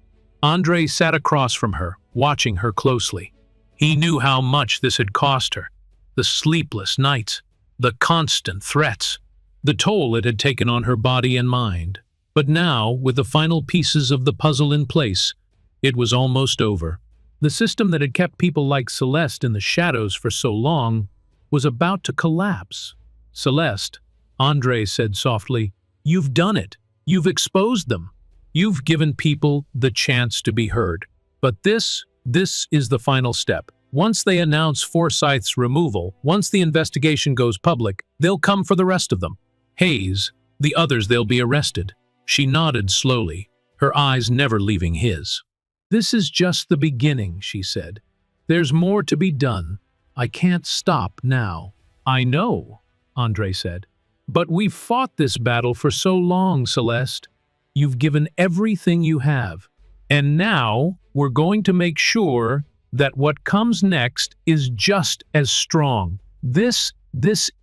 Andre sat across from her, watching her closely. He knew how much this had cost her. The sleepless nights, the constant threats, the toll it had taken on her body and mind. But now, with the final pieces of the puzzle in place, it was almost over. The system that had kept people like Celeste in the shadows for so long was about to collapse. "Celeste," Andre said softly, "you've done it. You've exposed them. You've given people the chance to be heard. But this is the final step. Once they announce Forsyth's removal, once the investigation goes public, they'll come for the rest of them. Hayes, the others, they'll be arrested." She nodded slowly, her eyes never leaving his. "This is just the beginning," she said. "There's more to be done. I can't stop now." "I know," Andre said. "But we've fought this battle for so long, Celeste. You've given everything you have. And now we're going to make sure that what comes next is just as strong. This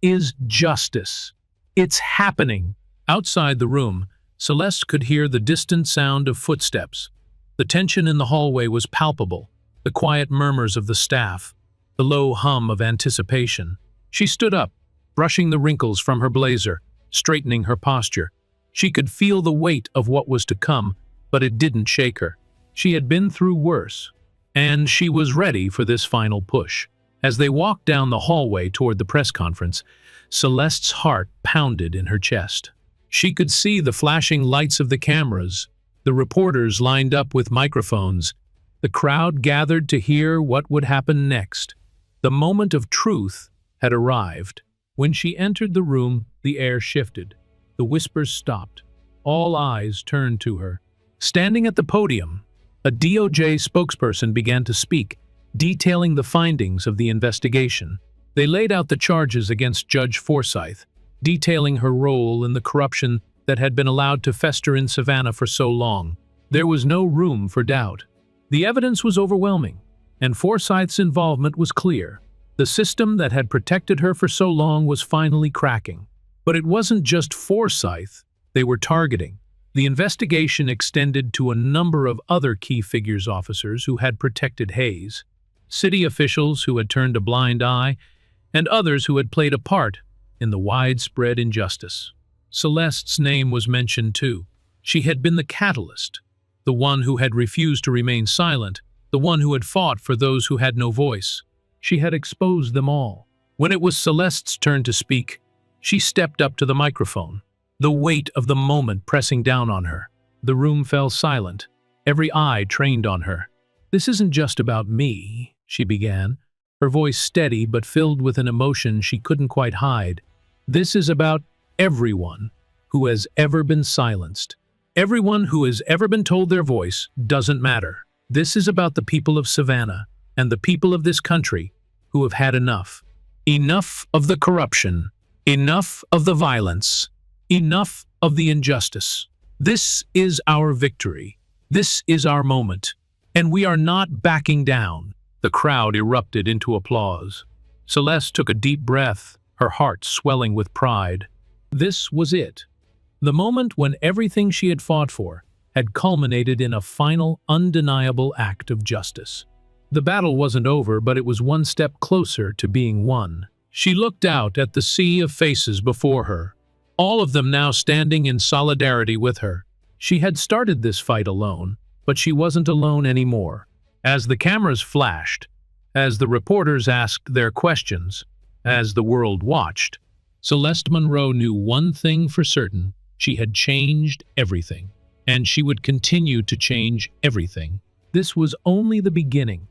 is justice. It's happening." Outside the room, Celeste could hear the distant sound of footsteps. The tension in the hallway was palpable, the quiet murmurs of the staff, the low hum of anticipation. She stood up, brushing the wrinkles from her blazer, straightening her posture. She could feel the weight of what was to come, but it didn't shake her. She had been through worse, and she was ready for this final push. As they walked down the hallway toward the press conference, Celeste's heart pounded in her chest. She could see the flashing lights of the cameras, the reporters lined up with microphones, the crowd gathered to hear what would happen next. The moment of truth had arrived. When she entered the room, the air shifted. The whispers stopped. All eyes turned to her. Standing at the podium, a DOJ spokesperson began to speak, detailing the findings of the investigation. They laid out the charges against Judge Forsyth, detailing her role in the corruption that had been allowed to fester in Savannah for so long. There was no room for doubt. The evidence was overwhelming, and Forsyth's involvement was clear. The system that had protected her for so long was finally cracking. But it wasn't just Forsyth they were targeting. The investigation extended to a number of other key figures officers who had protected Hayes, city officials who had turned a blind eye, and others who had played a part in the widespread injustice. Celeste's name was mentioned too. She had been the catalyst, the one who had refused to remain silent, the one who had fought for those who had no voice. She had exposed them all. When it was Celeste's turn to speak, she stepped up to the microphone, the weight of the moment pressing down on her. The room fell silent, every eye trained on her. "This isn't just about me," she began, her voice steady but filled with an emotion she couldn't quite hide. "This is about everyone who has ever been silenced. Everyone who has ever been told their voice doesn't matter. This is about the people of Savannah and the people of this country who have had enough. Enough of the corruption. Enough of the violence. Enough of the injustice. This is our victory. This is our moment. And we are not backing down." The crowd erupted into applause. Celeste took a deep breath, her heart swelling with pride. This was it. The moment when everything she had fought for had culminated in a final, undeniable act of justice. The battle wasn't over, but it was one step closer to being won. She looked out at the sea of faces before her, all of them now standing in solidarity with her. She had started this fight alone, but she wasn't alone anymore. As the cameras flashed, as the reporters asked their questions, as the world watched, Celeste Monroe knew one thing for certain: she had changed everything, and she would continue to change everything. This was only the beginning.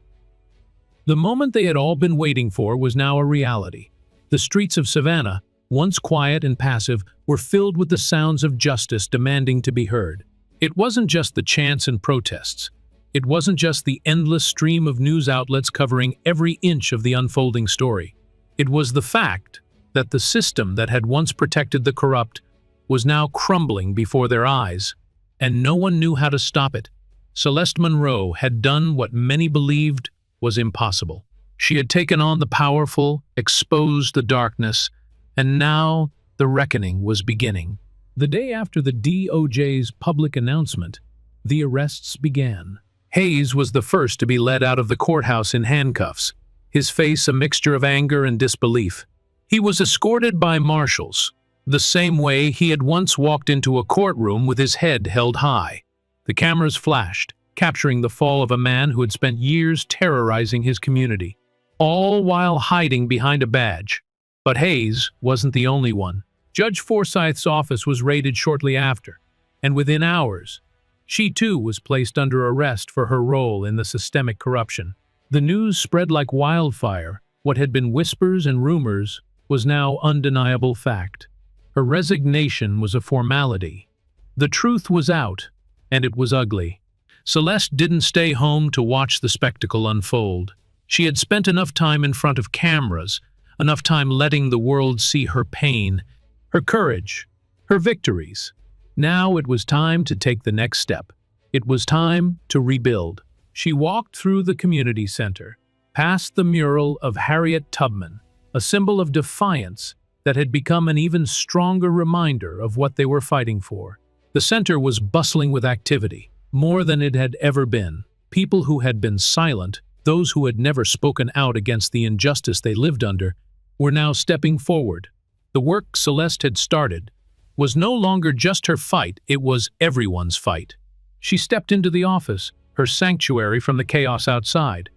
The moment they had all been waiting for was now a reality. The streets of Savannah, once quiet and passive, were filled with the sounds of justice demanding to be heard. It wasn't just the chants and protests. It wasn't just the endless stream of news outlets covering every inch of the unfolding story. It was the fact that the system that had once protected the corrupt was now crumbling before their eyes, and no one knew how to stop it. Celeste Monroe had done what many believed was impossible. She had taken on the powerful, exposed the darkness, and now the reckoning was beginning. The day after the DOJ's public announcement, the arrests began. Hayes was the first to be led out of the courthouse in handcuffs, his face a mixture of anger and disbelief. He was escorted by marshals, the same way he had once walked into a courtroom with his head held high. The cameras flashed, capturing the fall of a man who had spent years terrorizing his community, all while hiding behind a badge. But Hayes wasn't the only one. Judge Forsyth's office was raided shortly after, and within hours, she too was placed under arrest for her role in the systemic corruption. The news spread like wildfire. What had been whispers and rumors was now undeniable fact. Her resignation was a formality. The truth was out, and it was ugly. Celeste didn't stay home to watch the spectacle unfold. She had spent enough time in front of cameras, enough time letting the world see her pain, her courage, her victories. Now it was time to take the next step. It was time to rebuild. She walked through the community center, past the mural of Harriet Tubman, a symbol of defiance that had become an even stronger reminder of what they were fighting for. The center was bustling with activity, more than it had ever been. People who had been silent, those who had never spoken out against the injustice they lived under, were now stepping forward. The work Celeste had started was no longer just her fight, it was everyone's fight. She stepped into the office, her sanctuary from the chaos outside.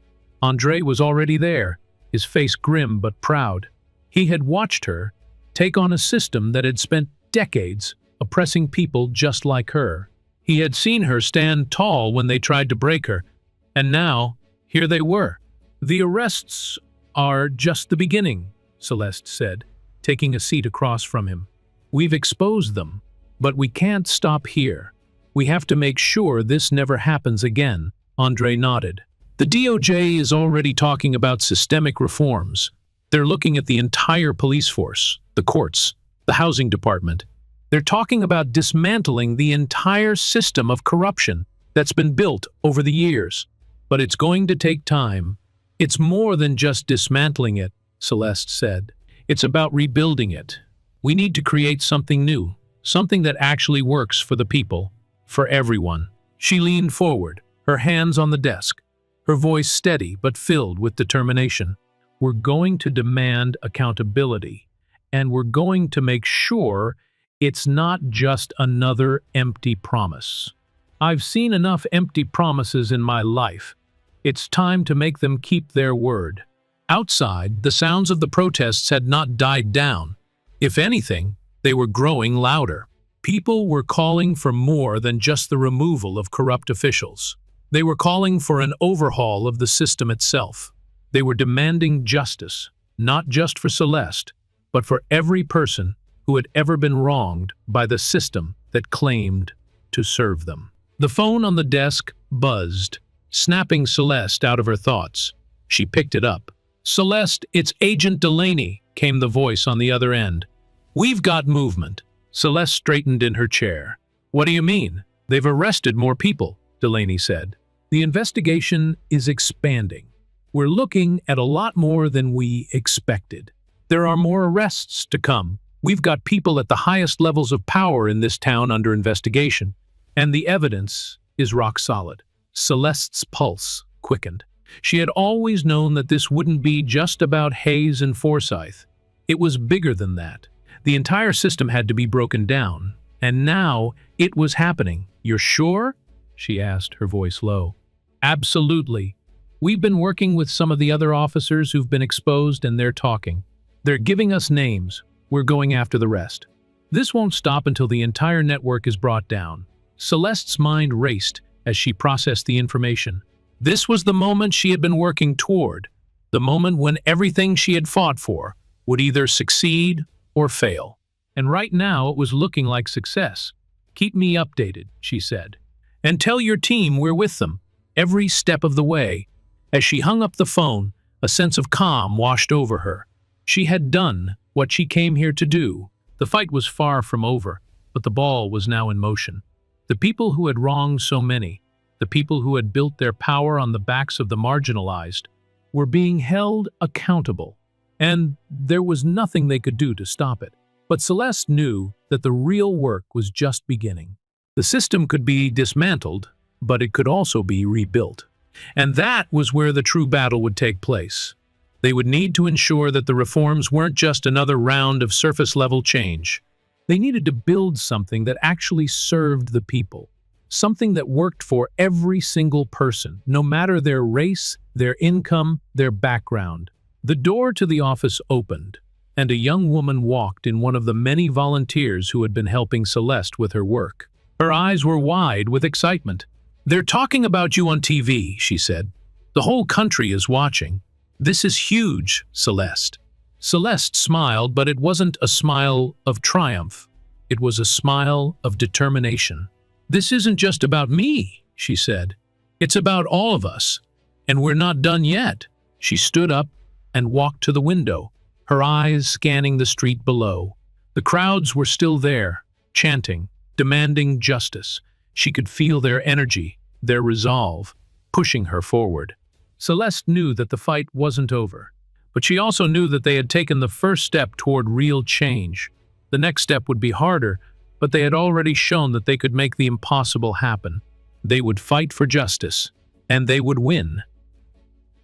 Andre was already there, his face grim but proud. He had watched her take on a system that had spent decades oppressing people just like her. He had seen her stand tall when they tried to break her, and now, here they were. "The arrests are just the beginning," Celeste said, taking a seat across from him. "We've exposed them, but we can't stop here. We have to make sure this never happens again." Andre nodded. "The DOJ is already talking about systemic reforms. They're looking at the entire police force, the courts, the housing department. They're talking about dismantling the entire system of corruption that's been built over the years. But it's going to take time. It's more than just dismantling it," Celeste said. "It's about rebuilding it. We need to create something new, something that actually works for the people, for everyone." She leaned forward, her hands on the desk, her voice steady but filled with determination. "We're going to demand accountability, and we're going to make sure it's not just another empty promise. I've seen enough empty promises in my life. It's time to make them keep their word." Outside, the sounds of the protests had not died down. If anything, they were growing louder. People were calling for more than just the removal of corrupt officials. They were calling for an overhaul of the system itself. They were demanding justice, not just for Celeste, but for every person who had ever been wronged by the system that claimed to serve them. The phone on the desk buzzed, snapping Celeste out of her thoughts. She picked it up. "Celeste, it's Agent Delaney," came the voice on the other end. "We've got movement." Celeste straightened in her chair. "What do you mean?" "They've arrested more people," Delaney said. "The investigation is expanding. We're looking at a lot more than we expected. There are more arrests to come. We've got people at the highest levels of power in this town under investigation, and the evidence is rock solid." Celeste's pulse quickened. She had always known that this wouldn't be just about Hayes and Forsyth. It was bigger than that. The entire system had to be broken down, and now it was happening. "You're sure?" she asked, her voice low. "Absolutely. We've been working with some of the other officers who've been exposed, and they're talking. They're giving us names. We're going after the rest. This won't stop until the entire network is brought down." Celeste's mind raced as she processed the information. This was the moment she had been working toward, the moment when everything she had fought for would either succeed or fail. And right now it was looking like success. "Keep me updated," she said. "And tell your team we're with them, every step of the way." As she hung up the phone, a sense of calm washed over her. She had done what she came here to do. The fight was far from over, but the ball was now in motion. The people who had wronged so many, the people who had built their power on the backs of the marginalized, were being held accountable, and there was nothing they could do to stop it. But Celeste knew that the real work was just beginning. The system could be dismantled, but it could also be rebuilt. And that was where the true battle would take place. They would need to ensure that the reforms weren't just another round of surface-level change. They needed to build something that actually served the people, something that worked for every single person, no matter their race, their income, their background. The door to the office opened, and a young woman walked in, one of the many volunteers who had been helping Celeste with her work. Her eyes were wide with excitement. "They're talking about you on TV," she said. "The whole country is watching. This is huge, Celeste." Celeste smiled, but it wasn't a smile of triumph. It was a smile of determination. "This isn't just about me," she said. "It's about all of us. And we're not done yet." She stood up and walked to the window, her eyes scanning the street below. The crowds were still there, chanting, demanding justice. She could feel their energy, their resolve, pushing her forward. Celeste knew that the fight wasn't over, but she also knew that they had taken the first step toward real change. The next step would be harder, but they had already shown that they could make the impossible happen. They would fight for justice, and they would win.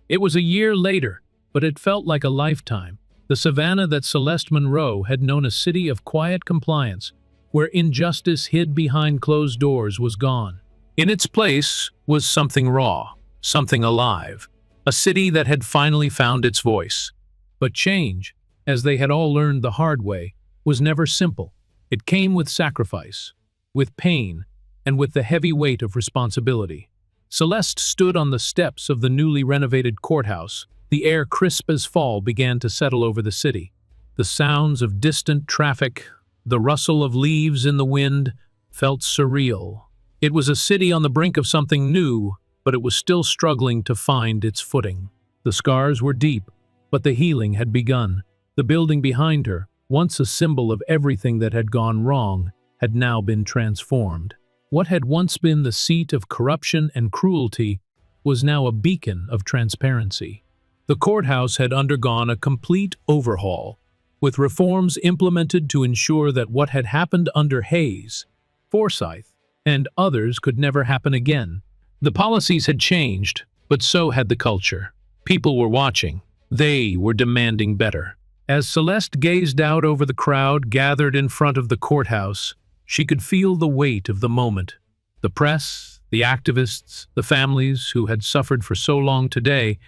It was a year later, but it felt like a lifetime. The savannah that Celeste Monroe had known, a city of quiet compliance, where injustice hid behind closed doors, was gone. In its place was something raw, something alive, a city that had finally found its voice. But change, as they had all learned the hard way, was never simple. It came with sacrifice, with pain, and with the heavy weight of responsibility. Celeste stood on the steps of the newly renovated courthouse. The air, crisp as fall, began to settle over the city. The sounds of distant traffic, the rustle of leaves in the wind, felt surreal. It was a city on the brink of something new, but it was still struggling to find its footing. The scars were deep, but the healing had begun. The building behind her, once a symbol of everything that had gone wrong, had now been transformed. What had once been the seat of corruption and cruelty was now a beacon of transparency. The courthouse had undergone a complete overhaul, with reforms implemented to ensure that what had happened under Hayes, Forsyth, and others could never happen again. The policies had changed, but so had the culture. People were watching. They were demanding better. As Celeste gazed out over the crowd gathered in front of the courthouse, she could feel the weight of the moment. The press, the activists, the families who had suffered for so long today,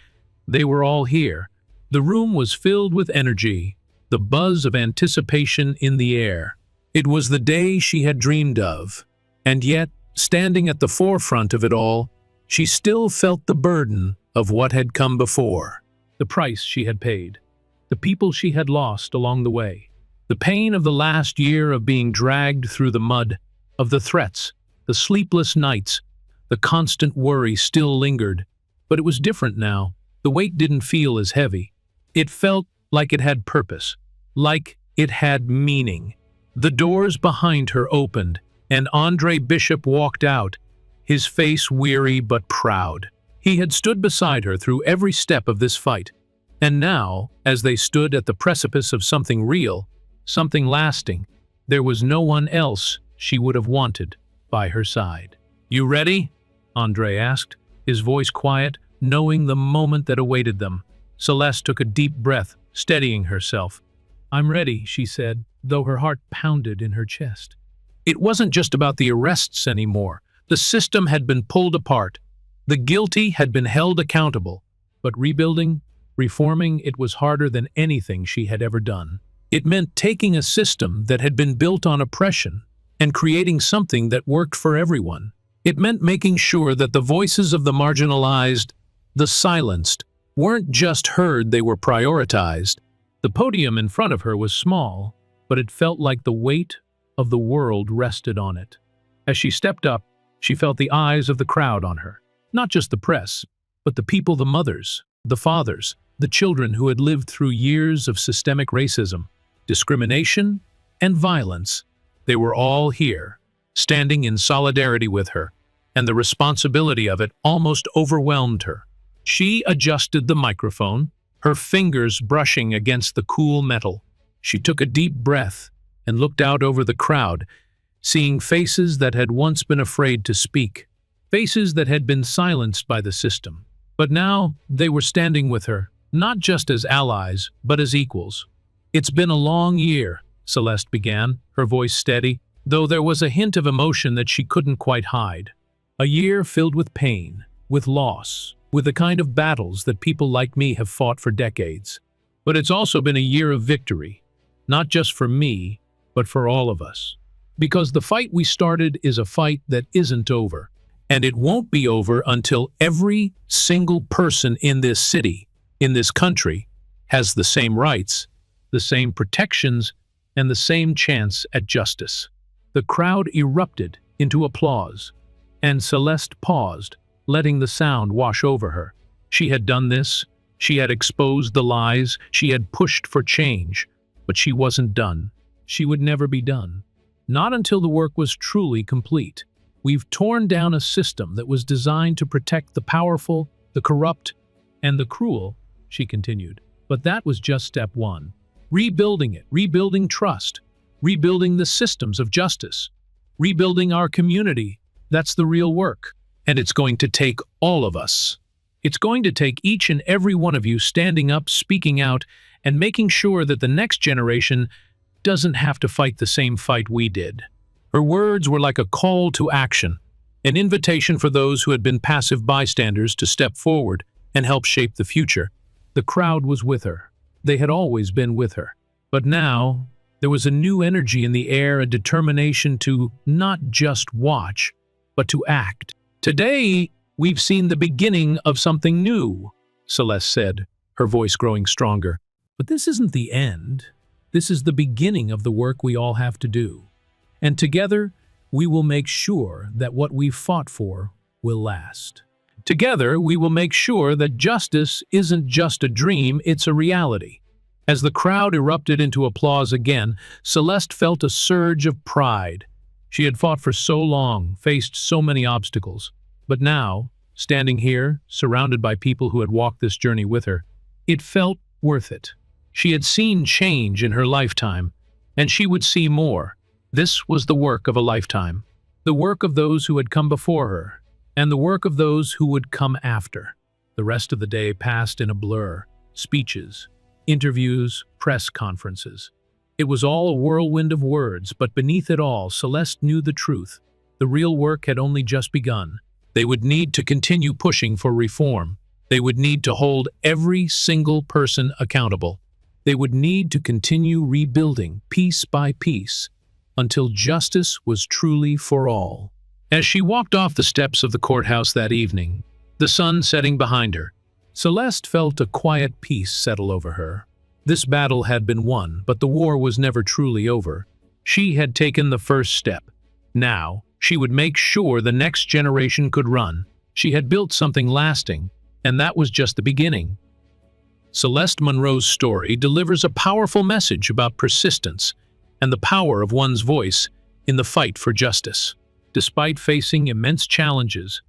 they were all here. The room was filled with energy, the buzz of anticipation in the air. It was the day she had dreamed of, and yet, standing at the forefront of it all, she still felt the burden of what had come before. The price she had paid, the people she had lost along the way, the pain of the last year of being dragged through the mud, of the threats, the sleepless nights, the constant worry still lingered. But it was different now. The weight didn't feel as heavy. It felt like it had purpose, like it had meaning. The doors behind her opened, and Andre Bishop walked out, his face weary but proud. He had stood beside her through every step of this fight. And now, as they stood at the precipice of something real, something lasting, there was no one else she would have wanted by her side. "You ready?" Andre asked, his voice quiet, knowing the moment that awaited them. Celeste took a deep breath, steadying herself. "I'm ready," she said, though her heart pounded in her chest. It wasn't just about the arrests anymore. The system had been pulled apart. The guilty had been held accountable. But rebuilding, reforming, it was harder than anything she had ever done. It meant taking a system that had been built on oppression and creating something that worked for everyone. It meant making sure that the voices of the marginalized, the silenced, weren't just heard, they were prioritized. The podium in front of her was small, but it felt like the weight of the world rested on it. As she stepped up, she felt the eyes of the crowd on her. Not just the press, but the people, the mothers, the fathers, the children who had lived through years of systemic racism, discrimination, and violence. They were all here, standing in solidarity with her, and the responsibility of it almost overwhelmed her. She adjusted the microphone, her fingers brushing against the cool metal. She took a deep breath and looked out over the crowd, seeing faces that had once been afraid to speak, faces that had been silenced by the system. But now they were standing with her, not just as allies, but as equals. "It's been a long year," Celeste began, her voice steady, though there was a hint of emotion that she couldn't quite hide. A year filled with pain, with loss, with the kind of battles that people like me have fought for decades. But it's also been a year of victory, not just for me, but for all of us. Because the fight we started is a fight that isn't over. And it won't be over until every single person in this city, in this country, has the same rights, the same protections, and the same chance at justice. The crowd erupted into applause, and Celeste paused, letting the sound wash over her. She had done this, she had exposed the lies, she had pushed for change, but she wasn't done. She would never be done. Not until the work was truly complete. We've torn down a system that was designed to protect the powerful, the corrupt, and the cruel, she continued. But that was just step one. Rebuilding it, rebuilding trust, rebuilding the systems of justice, rebuilding our community. That's the real work. And it's going to take all of us. It's going to take each and every one of you standing up, speaking out, and making sure that the next generation doesn't have to fight the same fight we did. Her words were like a call to action, an invitation for those who had been passive bystanders to step forward and help shape the future. The crowd was with her. They had always been with her. But now, there was a new energy in the air, a determination to not just watch, but to act. Today, we've seen the beginning of something new, Celeste said, her voice growing stronger. But this isn't the end. This is the beginning of the work we all have to do. And together, we will make sure that what we've fought for will last. Together, we will make sure that justice isn't just a dream, it's a reality. As the crowd erupted into applause again, Celeste felt a surge of pride. She had fought for so long, faced so many obstacles. But now, standing here, surrounded by people who had walked this journey with her, it felt worth it. She had seen change in her lifetime, and she would see more. This was the work of a lifetime, the work of those who had come before her, and the work of those who would come after. The rest of the day passed in a blur. Speeches, interviews, press conferences. It was all a whirlwind of words, but beneath it all, Celeste knew the truth. The real work had only just begun. They would need to continue pushing for reform. They would need to hold every single person accountable. They would need to continue rebuilding, piece by piece, until justice was truly for all. As she walked off the steps of the courthouse that evening, the sun setting behind her, Celeste felt a quiet peace settle over her. This battle had been won, but the war was never truly over. She had taken the first step. Now, she would make sure the next generation could run. She had built something lasting, and that was just the beginning. Celeste Monroe's story delivers a powerful message about persistence and the power of one's voice in the fight for justice. Despite facing immense challenges,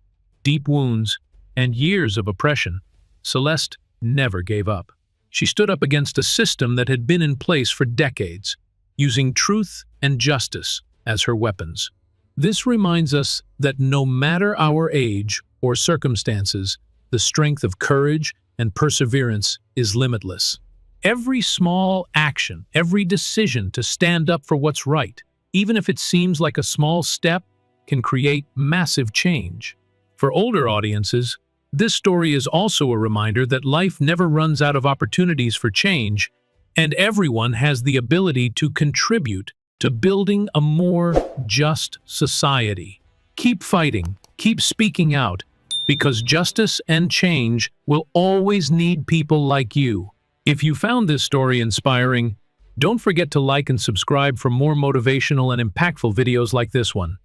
deep wounds, and years of oppression, Celeste never gave up. She stood up against a system that had been in place for decades, using truth and justice as her weapons. This reminds us that no matter our age or circumstances, the strength of courage and perseverance is limitless. Every small action, every decision to stand up for what's right, even if it seems like a small step, can create massive change. For older audiences, this story is also a reminder that life never runs out of opportunities for change, and everyone has the ability to contribute to building a more just society. Keep fighting, keep speaking out, because justice and change will always need people like you. If you found this story inspiring, don't forget to like and subscribe for more motivational and impactful videos like this one.